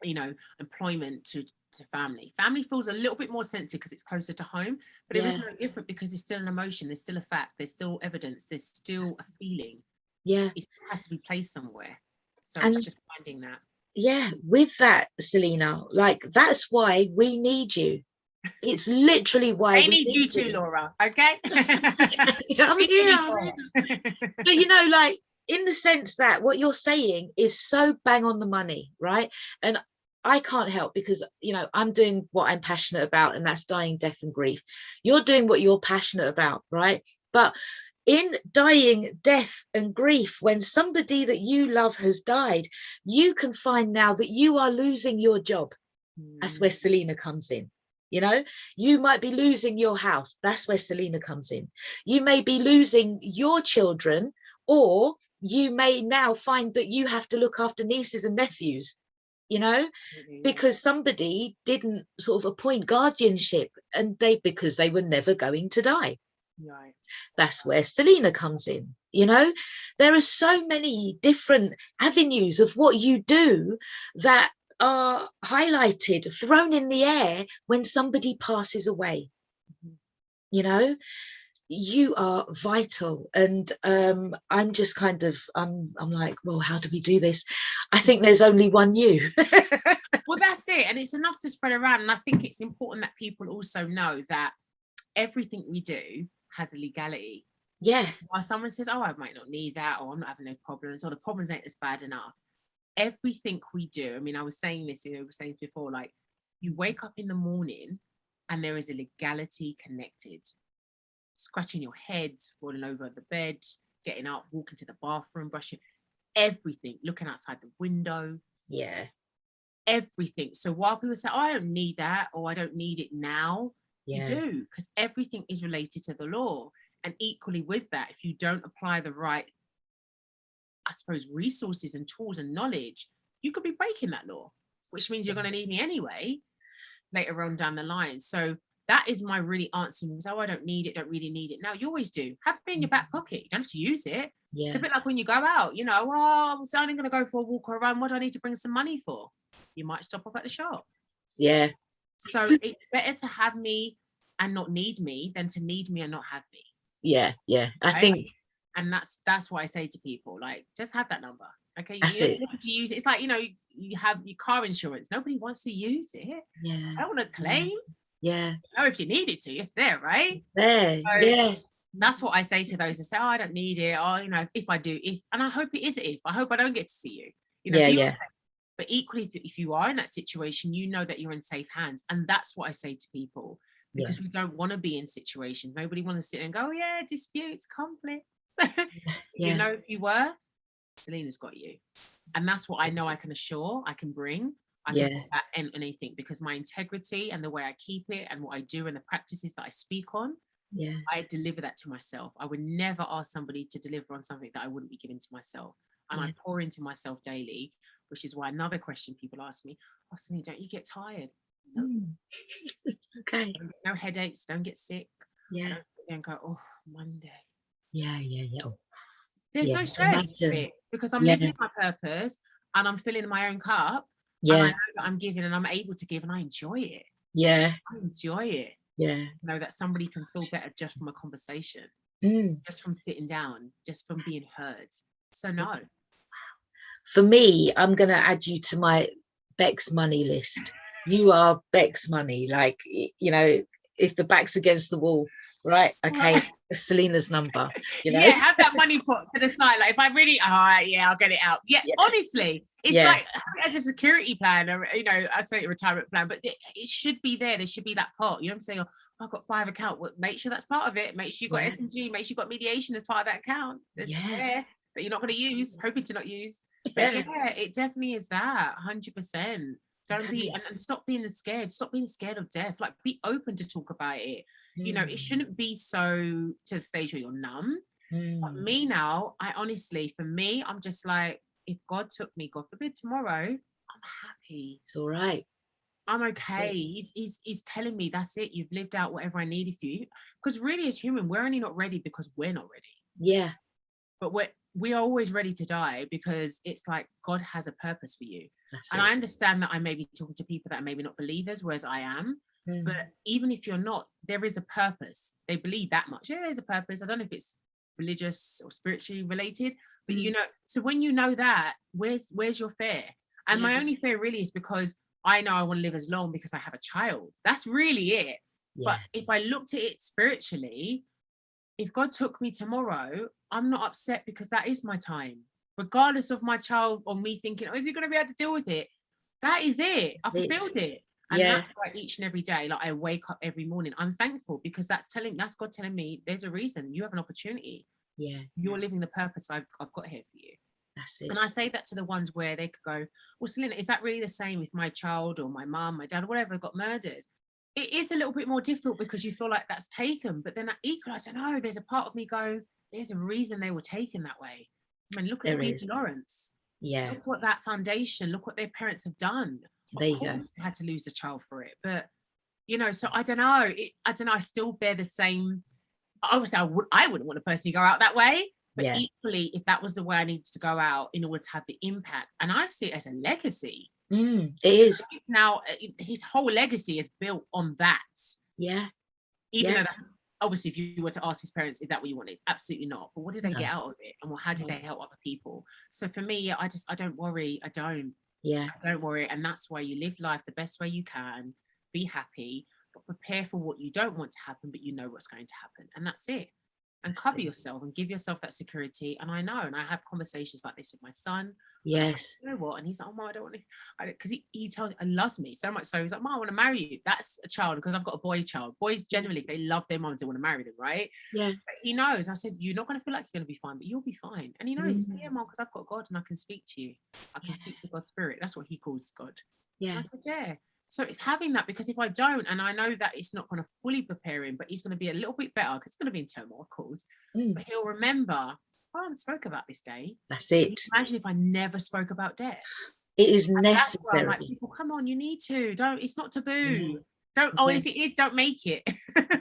you know, employment to family. Family feels a little bit more sensitive because it's closer to home, but it is no different, because it's still an emotion, there's still a fact, there's still evidence, there's still a feeling. Yeah. It has to be placed somewhere. So and it's just finding that. Yeah, with that, Selina, like that's why we need you. It's literally why I need you too, Laura. Okay. I'm here. But you know, like in the sense that what you're saying is so bang on the money, right? And I can't help, because you know I'm doing what I'm passionate about, and that's dying, death and grief. You're doing what you're passionate about, right? But in dying, death and grief, when somebody that you love has died, you can find now that you are losing your job. That's where Selina comes in. You know, you might be losing your house. That's where Selina comes in. You may be losing your children, or you may now find that you have to look after nieces and nephews, you know, because somebody didn't sort of appoint guardianship, and because they were never going to die. Right. That's where Selina comes in. You know, there are so many different avenues of what you do that are highlighted, thrown in the air when somebody passes away. You know, you are vital. And I'm just kind of I'm like, well, how do we do this? I think there's only one you. Well, that's it. And it's enough to spread around. And I think it's important that people also know that everything we do has a legality. Yeah. While someone says, oh, I might not need that, or I'm not having no problems, or the problems ain't as bad enough, everything we do, I mean, I was saying this, you know, we were saying before, like you wake up in the morning and there is a legality connected. Scratching your head, falling over the bed, getting up, walking to the bathroom, brushing, everything, looking outside the window. Yeah. Everything. So while people say, oh, I don't need that, or I don't need it now, you Yeah. do, because everything is related to the law. And equally with that, if you don't apply the right, I suppose, resources and tools and knowledge, you could be breaking that law, which means you're going to need me anyway later on down the line. So that is my really answer. Oh, I don't need it, don't really need it. Now, you always do. Have it in your back pocket. You don't have to use it. Yeah. It's a bit like when you go out, you know, oh, I'm only going to go for a walk or a run. What do I need to bring some money for? You might stop off at the shop. Yeah. So it's better to have me and not need me than to need me and not have me. Yeah. Yeah. I right? think. And that's what I say to people, like, just have that number. Okay. That's You it. don't need to use it. It's like, you know, you have your car insurance. Nobody wants to use it. Yeah. I don't want to claim. Yeah. You know, if you needed to, it's there, right? There. So Yeah. that's what I say to those that say, oh, I don't need it. Or, you know, if I do, and I hope it is if. I hope I don't get to see you. You know, Yeah. But equally, if you are in that situation, you know that you're in safe hands. And that's what I say to people, because we don't want to be in situations. Nobody wants to sit and go, oh, yeah, disputes, conflict. You know, if you were, Selina's got you. And that's what I know I can assure, I can bring. I can put that in anything, because my integrity and the way I keep it and what I do and the practices that I speak on, I deliver that to myself. I would never ask somebody to deliver on something that I wouldn't be giving to myself. And I pour into myself daily, which is why another question people ask me, oh, Selina, don't you get tired? No. Okay. No headaches, don't get sick. Yeah. I don't sit there and go, oh, Monday. Yeah. Oh. There's no stress with it, because I'm living my purpose and I'm filling my own cup. And I know that I'm giving and I'm able to give, and I enjoy it. Yeah. I enjoy it. Yeah. You know, that somebody can feel better just from a conversation, just from sitting down, just from being heard. So no. For me, I'm going to add you to my Beck's money list. You are Beck's money. Like, you know, if the back's against the wall, right? Okay, Selina's number. You know, have that money put to the side. Like, if I really, I'll get it out. Honestly, it's like as a security plan, or, you know, I'd say a retirement plan, but it should be there. There should be that pot. You know what I'm saying? Oh, I've got 5 accounts. Well, make sure that's part of it. Make sure you got SMG. Make sure you got mediation as part of that account. That's there that you're not going to use, hoping to not use. But it definitely is that 100%. Don't be, and stop being scared. Stop being scared of death. Like, be open to talk about it. You know, it shouldn't be so to the stage where you're numb. But me now, I honestly, for me, I'm just like, if God took me, God forbid, tomorrow, I'm happy. It's all right. I'm okay. He's telling me that's it. You've lived out whatever I needed for you. Because really, as human, we're only not ready because we're not ready. Yeah. But we are always ready to die, because it's like God has a purpose for you. And I understand that I may be talking to people that are maybe not believers, whereas I am. But even if you're not, there is a purpose. They believe that much. Yeah, there's a purpose. I don't know if it's religious or spiritually related, but you know, so when you know that, where's your fear? And my only fear really is because I know I want to live as long because I have a child. That's really it. But if I looked at it spiritually, if God took me tomorrow, I'm not upset, because that is my time. Regardless of my child or me thinking, oh, is he going to be able to deal with it? That is it. I fulfilled it. And that's why each and every day, like, I wake up every morning, I'm thankful, because that's God telling me there's a reason. You have an opportunity. Yeah. You're living the purpose I've got here for you. That's it. And I say that to the ones where they could go, well, Selina, is that really the same with my child or my mum, my dad, or whatever got murdered? It is a little bit more difficult, because you feel like that's taken. But then equally, I don't know, there's a part of me go, there's a reason they were taken that way. I mean, look at Steve and Lawrence. Yeah. Look what that foundation, look what their parents have done. Of course, they had to lose a child for it. But, you know, so I don't know. I still bear the same. Obviously, I wouldn't want to personally go out that way. But equally, if that was the way I needed to go out in order to have the impact, and I see it as a legacy. It is. Now, his whole legacy is built on that. Yeah. Even though that's, obviously, if you were to ask his parents, is that what you wanted? Absolutely not. But what did they get out of it? And how did they help other people? So for me, I don't worry. I don't worry. And that's why you live life the best way you can. Be happy, but prepare for what you don't want to happen, but you know what's going to happen. And that's it. and cover yourself and give yourself that security. And I know, and I have conversations like this with my son. Yes. You know what? And he's like, oh, Mom, I don't want to, because he loves me so much. So he's like, Mom, I want to marry you. That's a child, because I've got a boy child. Boys generally, they love their moms, they want to marry them, right? Yeah. But he knows. I said, you're not going to feel like you're going to be fine, but you'll be fine. And he knows, yeah, Mom, because I've got God and I can speak to you. I can speak to God's spirit. That's what he calls God. Yeah. And I said, yeah. So it's having that, because if I don't, and I know that it's not going to fully prepare him, but he's going to be a little bit better, because it's going to be in turmoil, of course. But he'll remember, I haven't spoke about this day. That's it. Imagine if I never spoke about death. It is And necessary. that's why I'm like, people, come on, you need to. Don't. It's not taboo. Don't. Yeah. And if it is, don't make it.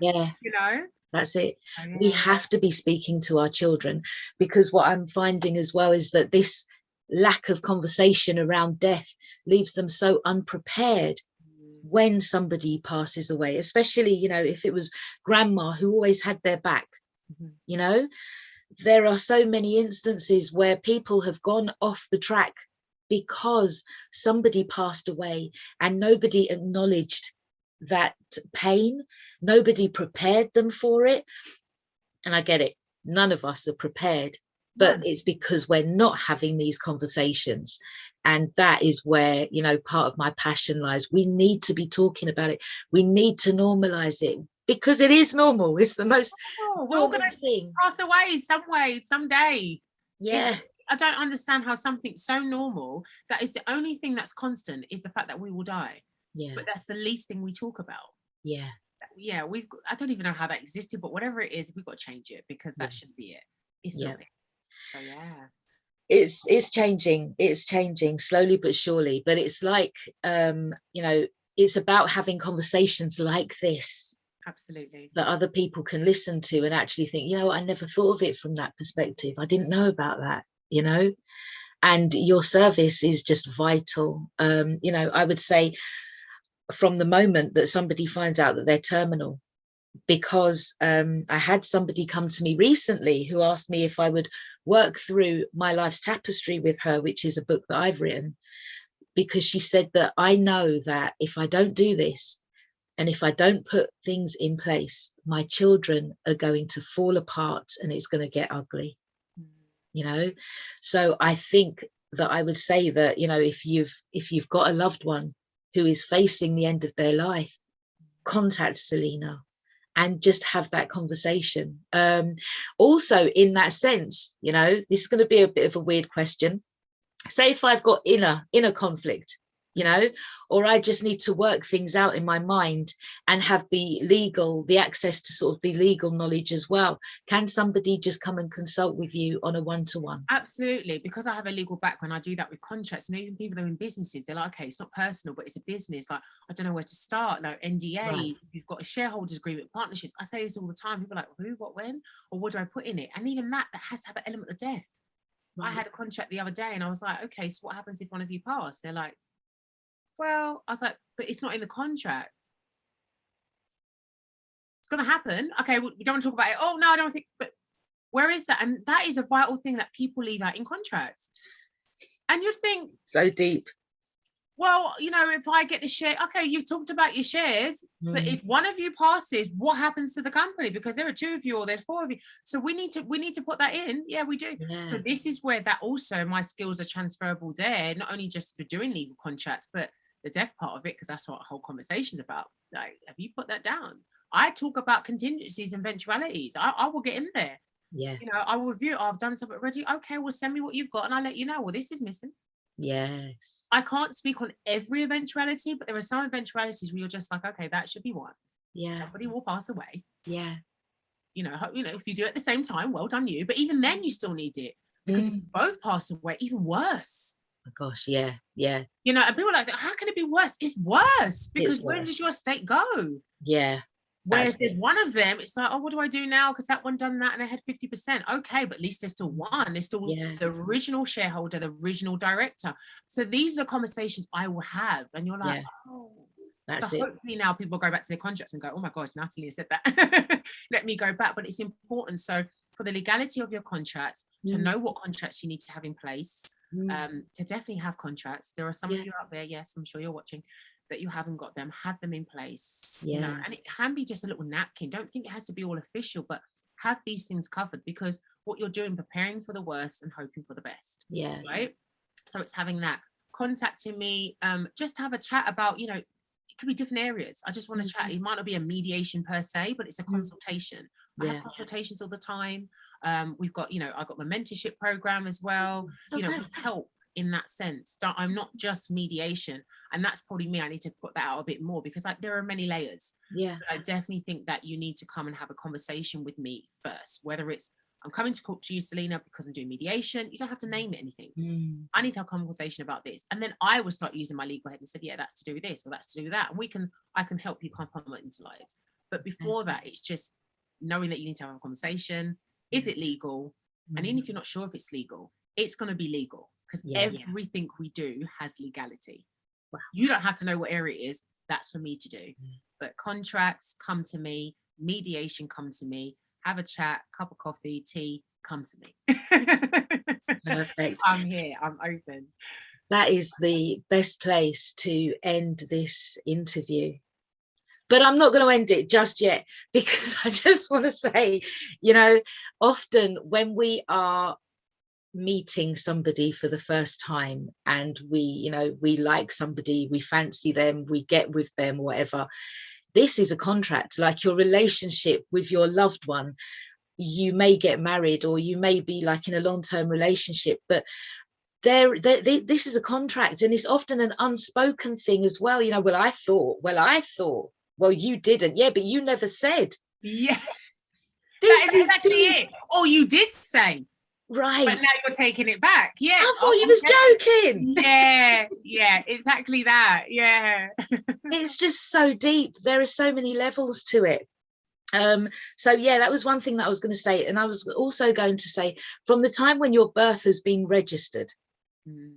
Yeah. You know. That's it. We have to be speaking to our children, because what I'm finding as well is that this lack of conversation around death leaves them so unprepared when somebody passes away, especially, you know, if it was grandma who always had their back. You know, there are so many instances where people have gone off the track because somebody passed away and nobody acknowledged that pain, nobody prepared them for it. And I get it, none of us are prepared, but it's because we're not having these conversations. And that is where, you know, part of my passion lies. We need to be talking about it. We need to normalize it, because it is normal. It's the most we're all gonna thing. Pass away some way, someday. Yeah. I don't understand how something so normal, that is the only thing that's constant, is the fact that we will die. Yeah. But that's the least thing we talk about. Yeah. Yeah, I don't even know how that existed, but whatever it is, we've got to change it, because that should be it. It's not it. So it's changing slowly but surely. But it's like, you know, it's about having conversations like this. Absolutely. That other people can listen to and actually think, you know, I never thought of it from that perspective. I didn't know about that, you know. And your service is just vital. You know, I would say from the moment that somebody finds out that they're terminal, because I had somebody come to me recently who asked me if I would work through My Life's Tapestry with her, which is a book that I've written, because she said that I know that if I don't do this, and if I don't put things in place, my children are going to fall apart and it's going to get ugly, you know. So I think that I would say that, you know, if you've got a loved one who is facing the end of their life, contact Selina and just have that conversation. Also, in that sense, you know, this is going to be a bit of a weird question. Say if I've got inner conflict, you know, or I just need to work things out in my mind and have the access to sort of the legal knowledge as well. Can somebody just come and consult with you on a one-to-one? Absolutely, because I have a legal background, I do that with contracts, and even people that are in businesses, they're like, okay, it's not personal, but it's a business. Like, I don't know where to start. Like NDA, Right. you've got a shareholders agreement, partnerships. I say this all the time. People are like, who, what, when, or what do I put in it? And even that has to have an element of death. Right. I had a contract the other day, and I was like, okay, so what happens if one of you pass? They're like, well, I was like, but it's not in the contract. It's going to happen. Okay, we don't want to talk about it. Oh, no, I don't think, but where is that? And that is a vital thing that people leave out in contracts. And you'd think, so deep. Well, you know, if I get the share, okay, you've talked about your shares, but if one of you passes, what happens to the company? Because there are 2 of you or there's 4 of you. So we need to put that in. Yeah, we do. Yeah. So this is where that also, my skills are transferable there, not only just for doing legal contracts, but the death part of it, because that's what the whole conversation's about. Like, have you put that down? I talk about contingencies and eventualities. I will get in there. Yeah. You know, I will review. I've done something already. Okay, well, send me what you've got and I'll let you know. Well, this is missing. Yes. I can't speak on every eventuality, but there are some eventualities where you're just like, okay, that should be one. Yeah. Somebody will pass away. Yeah. You know, if you do it at the same time, well done you. But even then, you still need it, because if you both pass away, even worse. Oh gosh, yeah, yeah. You know, and people are like, how can it be worse? It's worse, because where does your estate go? Yeah. Whereas there's one of them, it's like, oh, what do I do now? Because that one done that and I had 50%. Okay, but at least there's still one. There's still the original shareholder, the original director. So these are conversations I will have. And you're like, oh. That's so hopefully now people go back to their contracts and go, oh my gosh, Natalie said that. Let me go back. But it's important. So for the legality of your contracts, to know what contracts you need to have in place, to definitely have contracts. There are some of you out there, yes, I'm sure you're watching, that you haven't got them. Have them in place. You know, and it can be just a little napkin. Don't think it has to be all official, but have these things covered, because what you're doing, preparing for the worst and hoping for the best. Yeah. Right. So it's having that, contacting me, just to have a chat about, you know, it could be different areas. I just want to chat. It might not be a mediation per se, but it's a consultation. I have consultations all the time. We've got, you know, I've got my mentorship program as well. You know, we help in that sense. I'm not just mediation, and that's probably me. I need to put that out a bit more, because like there are many layers. Yeah. But I definitely think that you need to come and have a conversation with me first, whether it's I'm coming to talk to you, Selina, because I'm doing mediation. You don't have to name it anything. I need to have a conversation about this. And then I will start using my legal head and said, yeah, that's to do with this or that's to do with that. And I can help you compartmentalize. But before that, it's just knowing that you need to have a conversation. Is it legal? And even if you're not sure if it's legal, it's going to be legal, because everything we do has legality. Wow. You don't have to know what area it is. That's for me to do. But contracts, come to me. Mediation, come to me. Have a chat, cup of coffee, tea, come to me. Perfect. I'm here, I'm open. That is the best place to end this interview. But I'm not going to end it just yet, because I just want to say, you know, often when we are meeting somebody for the first time and we like somebody, we fancy them, we get with them, whatever, this is a contract. Like your relationship with your loved one, you may get married or you may be like in a long-term relationship, but this is a contract, and it's often an unspoken thing as well. You know, well, I thought, well, you didn't. Yeah, but you never said. Yeah, that is exactly it. Oh, you did say. Right. But now you're taking it back. Yeah. I thought you was joking. Yeah, exactly that. Yeah. It's just so deep. There are so many levels to it. So yeah, that was one thing that I was going to say. And I was also going to say, from the time when your birth has been registered,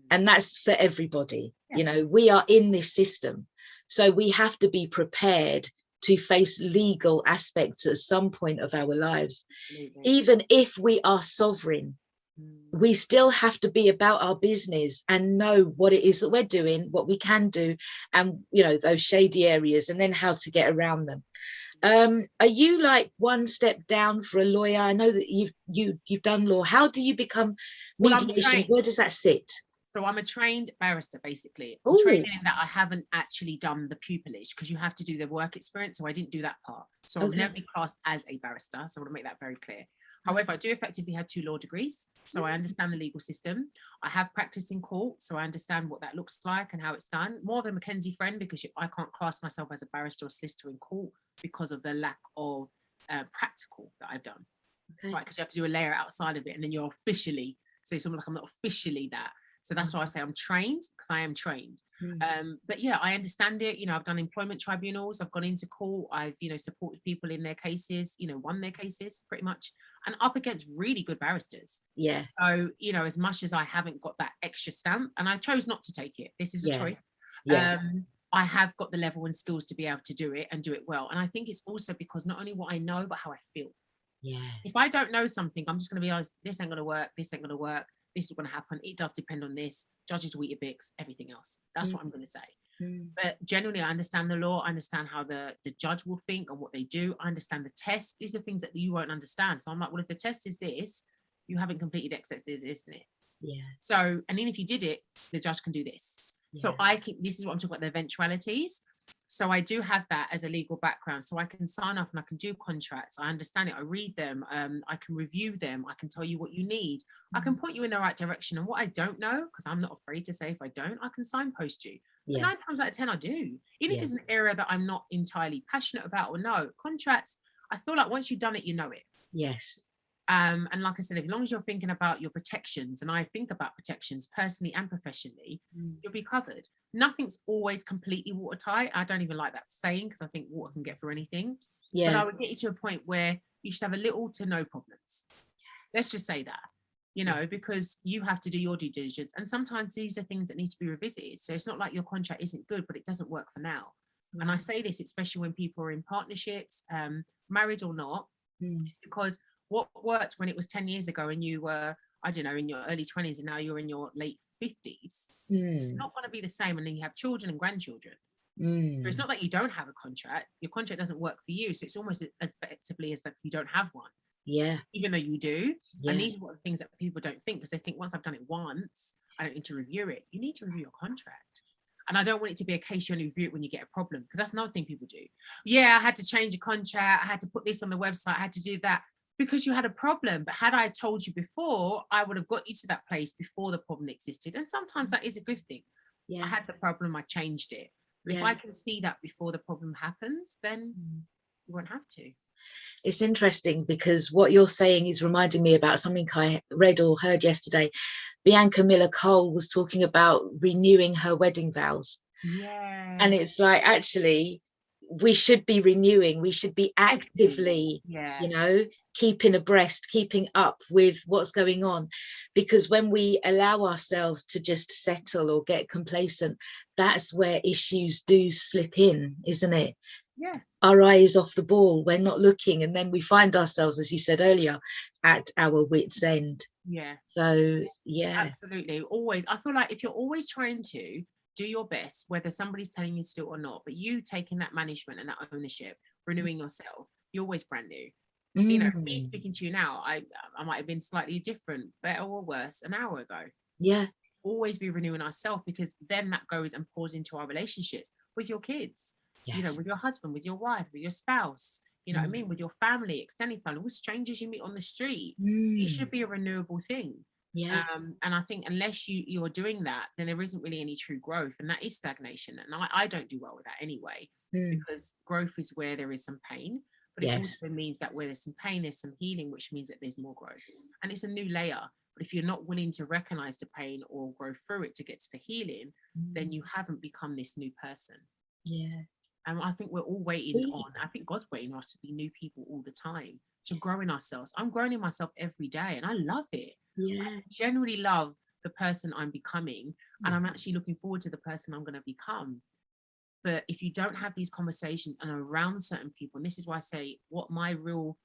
and that's for everybody, you know, we are in this system. So we have to be prepared to face legal aspects at some point of our lives. Even if we are sovereign, we still have to be about our business and know what it is that we're doing, what we can do, and, you know, those shady areas, and then how to get around them. Are you like one step down for a lawyer? I know that you've done law. How do you become mediation? Where does that sit? So I'm a trained barrister, basically. I'm trained in that I haven't actually done the pupillage, because you have to do the work experience. So I didn't do that part. So I would never be classed as a barrister. So I want to make that very clear. However, I do effectively have 2 law degrees. So I understand the legal system. I have practiced in court. So I understand what that looks like and how it's done. More of a Mackenzie friend, because I can't class myself as a barrister or solicitor in court because of the lack of practical that I've done. Right, because you have to do a layer outside of it, and then you're officially, so it's almost like I'm not officially that. So that's why I say I'm trained, because I am trained. But yeah, I understand it. You know, I've done employment tribunals. I've gone into court. I've, you know, supported people in their cases, you know, won their cases pretty much, and up against really good barristers. Yeah. So, you know, as much as I haven't got that extra stamp, and I chose not to take it, this is a choice. I have got the level and skills to be able to do it and do it well. And I think it's also because not only what I know, but how I feel. Yeah. If I don't know something, I'm just going to be honest, this ain't going to work. This ain't going to work. This is going to happen. It does depend on this. Judges, Weetabix, everything else. That's what I'm going to say. But generally, I understand the law. I understand how the judge will think and what they do. I understand the test. These are things that you won't understand. So I'm like, well, if the test is this, you haven't completed X, this, this, and this. Yeah. So, and then if you did it, the judge can do this. Yeah. So this is what I'm talking about, the eventualities. So I do have that as a legal background. So I can sign up and I can do contracts. I understand it. I read them. I can review them. I can tell you what you need. I can point you in the right direction. And what I don't know, because I'm not afraid to say if I don't, I can signpost you. Yeah. 9 times out of 10, I do. Even if it's an area that I'm not entirely passionate about or no, contracts, I feel like once you've done it, you know it. Yes. And like I said, as long as you're thinking about your protections, and I think about protections personally and professionally, you'll be covered. Nothing's always completely watertight. I don't even like that saying, because I think water can get through anything. Yeah. But I would get you to a point where you should have a little to no problems. Let's just say that, you know, because you have to do your due diligence. And sometimes these are things that need to be revisited. So it's not like your contract isn't good, but it doesn't work for now. And I say this, especially when people are in partnerships, married or not, it's because what worked when it was 10 years ago and you were, I don't know, in your early 20s and now you're in your late 50s, it's not going to be the same. And then you have children and grandchildren. So it's not that you don't have a contract. Your contract doesn't work for you. So it's almost as effectively as that you don't have one. Yeah. even though you do. And Yeah. these are the things that people don't think, because they think once I've done it once, I don't need to review it. You need to review your contract. And I don't want it to be a case you only review it when you get a problem, because that's another thing people do. Yeah, I had to change a contract. I had to put this on the website. I had to do that because you had a problem. But had I told you before, I would have got you to that place before the problem existed. And sometimes that is a good thing. Yeah. I had the problem, I changed it. But if I can see that before the problem happens, then you won't have to. It's interesting, because what you're saying is reminding me about something I read or heard yesterday. Bianca Miller Cole was talking about renewing her wedding vows. Yeah. And it's like, actually, we should be renewing, we should be actively, you know, keeping abreast, keeping up with what's going on. Because when we allow ourselves to just settle or get complacent, that's where issues do slip in, isn't it? Yeah. Our eye is off the ball, we're not looking, and then we find ourselves, as you said earlier, at our wits' end. Yeah. So yeah, absolutely. Always, I feel like if you're always trying to do your best, whether somebody's telling you to do it or not, but you taking that management and that ownership, renewing yourself, you're always brand new. You know, me speaking to you now, I might have been slightly different, better or worse, an hour ago. Yeah. Always be renewing ourselves, because then that goes and pours into our relationships with your kids, you know, with your husband, with your wife, with your spouse, you know what I mean, with your family, extended family, with strangers you meet on the street. It should be a renewable thing. Yeah. And I think unless you're doing that, then there isn't really any true growth, and that is stagnation. And I don't do well with that anyway, because growth is where there is some pain, but it also means that where there's some pain, there's some healing, which means that there's more growth, and it's a new layer. But if you're not willing to recognize the pain or grow through it to get to the healing, then you haven't become this new person. Yeah. And I think we're all waiting on, I think God's waiting on us to be new people all the time, to grow in ourselves. I'm growing in myself every day, and I love it. Yeah. I generally love the person I'm becoming, and I'm actually looking forward to the person I'm going to become. But if you don't have these conversations and around certain people, and this is why I say what my real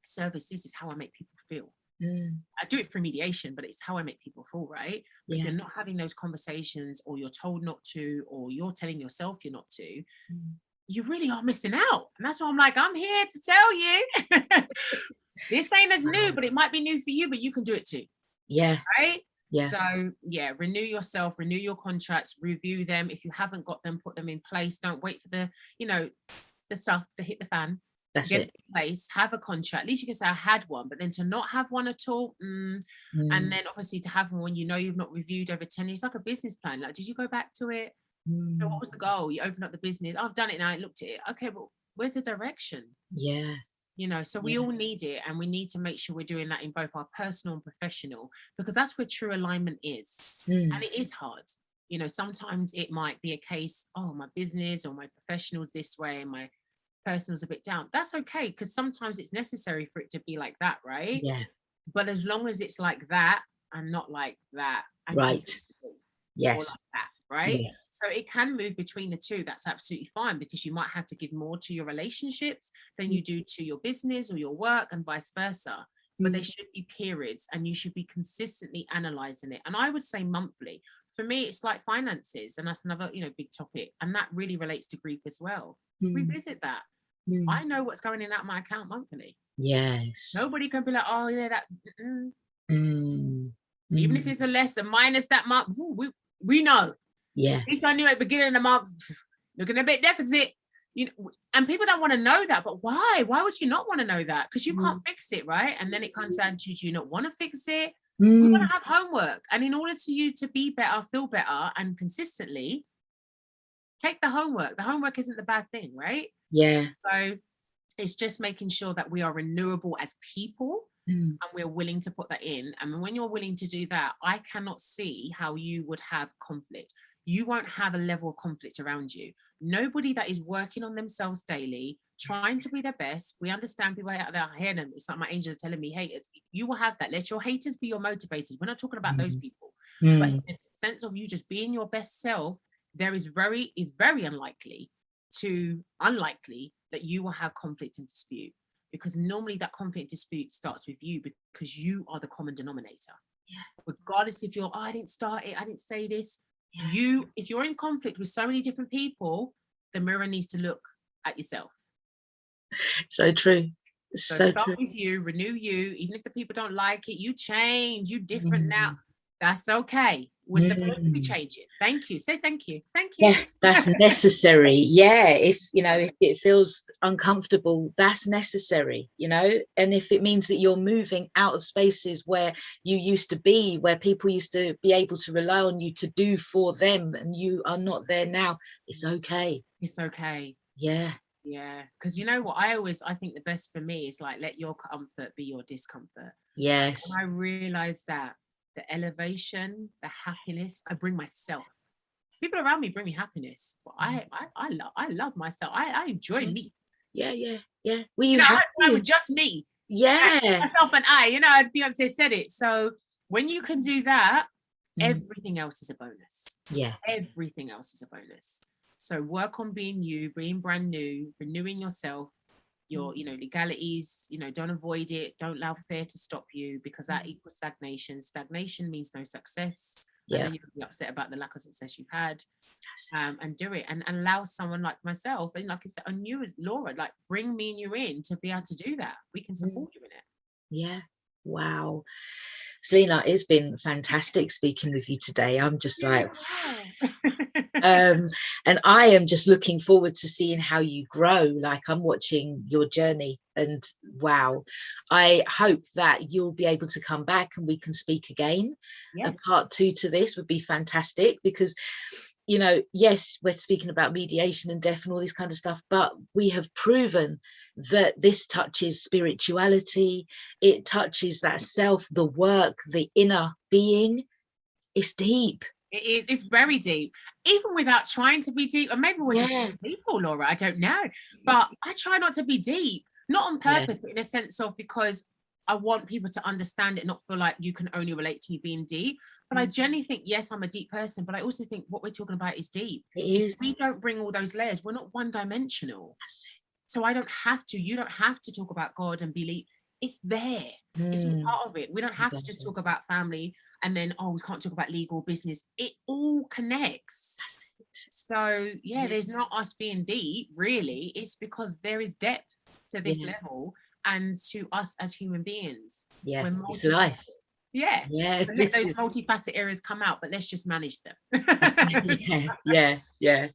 service is how I make people feel. I do it through mediation, but it's how I make people feel, right? But if you're not having those conversations, or you're told not to, or you're telling yourself you're not to, you really are missing out. And that's why I'm like, I'm here to tell you this ain't as new, but it might be new for you, but you can do it too. Yeah. Right? Yeah. So yeah, renew yourself, renew your contracts, review them. If you haven't got them, put them in place. Don't wait for the, you know, the stuff to hit the fan. That's get it. in place, have a contract. At least you can say I had one, but then to not have one at all, and then obviously to have one you know you've not reviewed over 10 years, like a business plan. Like, did you go back to it? So what was the goal? You opened up the business. I've done it now. I looked at it. Okay, but where's the direction? Yeah. You know, so we all need it, and we need to make sure we're doing that in both our personal and professional, because that's where true alignment is. And it is hard. You know, sometimes it might be a case, oh, my business or my professional's this way and my personal's a bit down. That's okay, because sometimes it's necessary for it to be like that, right? Yeah. But as long as it's like that and not like that, and right. Yes. Or like that, right? Yes. So it can move between the two. That's absolutely fine, because you might have to give more to your relationships than you do to your business or your work, and vice versa. But there should be periods, and you should be consistently analyzing it. And I would say monthly. For me, it's like finances, and that's another, you know, big topic. And that really relates to grief as well. Revisit that. I know what's going in out my account monthly. Yes. Nobody can be like, oh yeah, that. Even if it's a lesson minus that month, we know. Yeah. At least I knew at the beginning of the month, looking a bit deficit. You know, and people don't want to know that, but why? Why would you not want to know that? Because you can't fix it, right? And then it comes down to, do you not want to fix it? We want to have homework, and in order to you to be better, feel better, and consistently, take the homework. The homework isn't the bad thing, right? Yeah. So it's just making sure that we are renewable as people, and we're willing to put that in. And when you're willing to do that, I cannot see how you would have conflict. You won't have a level of conflict around you. Nobody that is working on themselves daily, trying to be their best. We understand people out there, I hear them. It's like my angels telling me, haters, you will have that. Let your haters be your motivators. We're not talking about those people. But in the sense of you just being your best self, there is very unlikely that you will have conflict and dispute, because normally that conflict dispute starts with you, because you are the common denominator. Regardless if you're, oh, I didn't start it, I didn't say this. If you're in conflict with so many different people, the mirror needs to look at yourself. So true. So So start true. with you, renew you. Even if the people don't like it, you change, you different now. Mm, That's okay. We're supposed to be mm. changing. Thank you. Say thank you. Thank you. Yeah, that's necessary. Yeah, if if it feels uncomfortable, that's necessary, and if it means that you're moving out of spaces where you used to be, where people used to be able to rely on you to do for them, and you are not there now, it's okay. It's okay. Yeah. Yeah. Because you know what? I think the best for me is like, let your comfort be your discomfort. Yes. And I realized that the elevation, the happiness, I bring myself. People around me bring me happiness, but I love myself. I enjoy Yeah, me. yeah, yeah, yeah. Well, you I have have time to. with just me, Yeah. myself and I. As Beyonce said it. So when you can do that, Mm, everything else is a bonus. yeah. Everything else is a bonus. So work on being you, being brand new, renewing yourself, your legalities. Don't avoid it. Don't allow fear to stop you, because that equals stagnation. Stagnation means no success. I know Yeah. you'll be upset about the lack of success you've had. And do it, and allow someone like myself, and like I said, and you as Laura, like bring me and you in to be able to do that. We can Mm, support you in it. yeah. Wow. Selina, it's been fantastic speaking with you today. I'm just You like, as well. and I am just looking forward to seeing how you grow. Like, I'm watching your journey, and wow, I hope that you'll be able to come back and we can speak again. A Yes. part 2 to this would be fantastic, because yes, we're speaking about mediation and death and all this kind of stuff, but we have proven that this touches spirituality, it touches that self, the work, the inner being. It's deep. It is. It's very deep, even without trying to be deep. And maybe we're just Yeah. deep people, Laura. I don't know, but I try not to be deep, not on Yeah. purpose, but in a sense of, because I want people to understand it, not feel like you can only relate to me being deep. But I genuinely think, yes, I'm a deep person, but I also think what we're talking about is deep. It If is. we don't bring all those layers, we're not one dimensional. So I don't have to. You don't have to talk about God and believe. It's there. It's all part of it. We don't have to just talk about family and then, we can't talk about legal business. It all connects. So yeah, there's not us being deep, really. It's because there is depth to this level, and to us as human beings. Yeah, We're it's life. Yeah. Yeah. So let those multifaceted areas come out, but let's just manage them. Yeah. Yeah.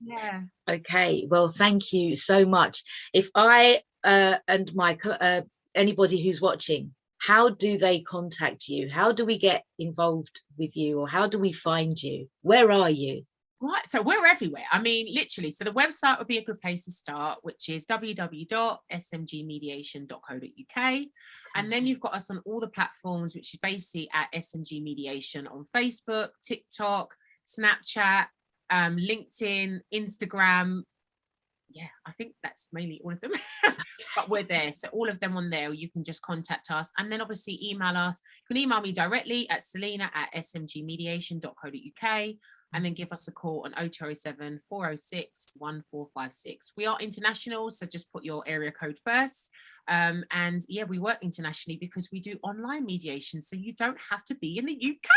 Okay, well, thank you so much. If I and Michael, anybody who's watching, how do they contact you? How do we get involved with you, or how do we find you? Where are you? Right, so we're everywhere. I mean, literally. So the website would be a good place to start, which is www.smgmediation.co.uk. And then you've got us on all the platforms, which is basically at SMG Mediation on Facebook, TikTok, Snapchat, LinkedIn, Instagram. Yeah, I think that's mainly all of them. But we're there. So all of them on there, you can just contact us. And then obviously email us. You can email me directly at selina@smgmediation.co.uk. And then give us a call on 0207 406 1456. We are international, so just put your area code first. And yeah, we work internationally because we do online mediation, so you don't have to be in the UK.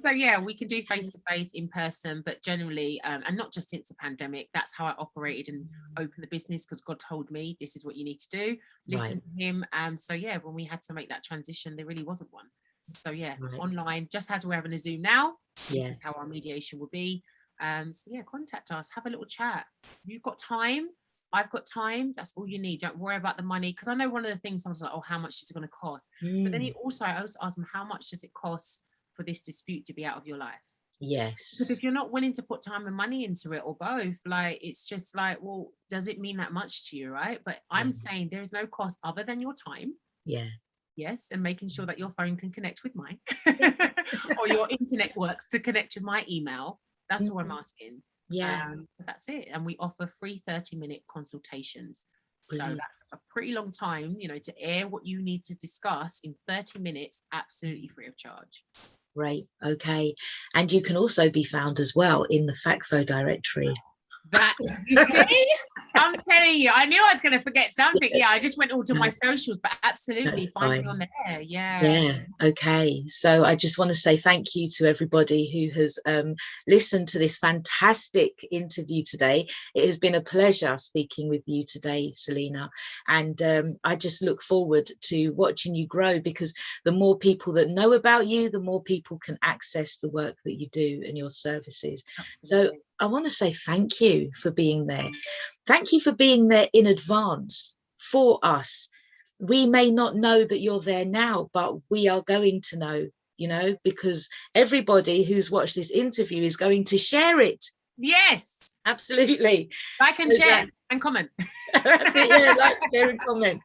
So yeah, we can do face-to-face, in person, but generally, and not just since the pandemic, that's how I operated and opened the business, because God told me this is what you need to do. Listen to him. So yeah, when we had to make that transition, there really wasn't one. So yeah, online, just as we're having a Zoom now, this is how our mediation will be. So yeah, contact us, have a little chat. You've got time, I've got time. That's all you need. Don't worry about the money, because I know one of the things, someone's like, oh, how much is it going to cost? But then I also ask them, how much does it cost for this dispute to be out of your life? Yes. Because if you're not willing to put time and money into it, or both, like, it's just like, well, does it mean that much to you, right? But I'm saying there is no cost other than your time. Yeah. Yes, and making sure that your phone can connect with mine, or your internet works to connect with my email. That's all I'm asking. Yeah. So that's it. And we offer free 30-minute consultations. Brilliant. So that's a pretty long time, to air what you need to discuss in 30 minutes, absolutely free of charge. Great. Okay. And you can also be found as well in the FACFO directory. That, you see, I'm telling you, I knew I was going to forget something. Yeah, I just went all to my socials, but absolutely, That's find me fine. on there. Yeah. Yeah, okay. So I just want to say thank you to everybody who has listened to this fantastic interview today. It has been a pleasure speaking with you today, Selina. And I just look forward to watching you grow, because the more people that know about you, the more people can access the work that you do and your services. Absolutely. So I want to say thank you for being there. Thank you for being there in advance for us. We may not know that you're there now, but we are going to know, you know, because everybody who's watched this interview is going to share it. Yes. Absolutely. Like and share and comment. That's it, yeah, like, share and comment.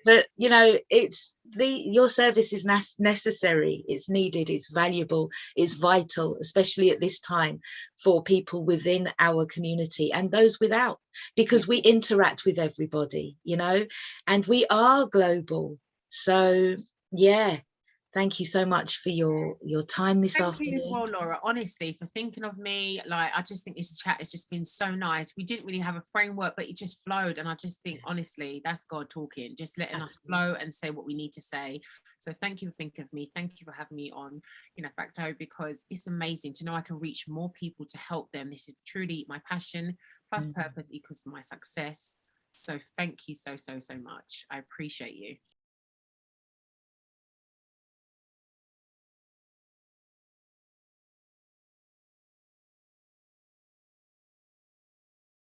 But you know, it's your service is necessary, it's needed, it's valuable, it's vital, especially at this time, for people within our community and those without, because we interact with everybody, you know, and we are global. So yeah, thank you so much for your time this Thank afternoon. you as well, Laura, honestly, for thinking of me. Like, I just think this chat has just been so nice. We didn't really have a framework, but it just flowed. And I just think, honestly, that's God talking, just letting us flow and say what we need to say. So thank you for thinking of me. Thank you for having me on, you know, Facto, because it's amazing to know I can reach more people to help them. This is truly my passion, plus purpose equals my success. So thank you so much. I appreciate you.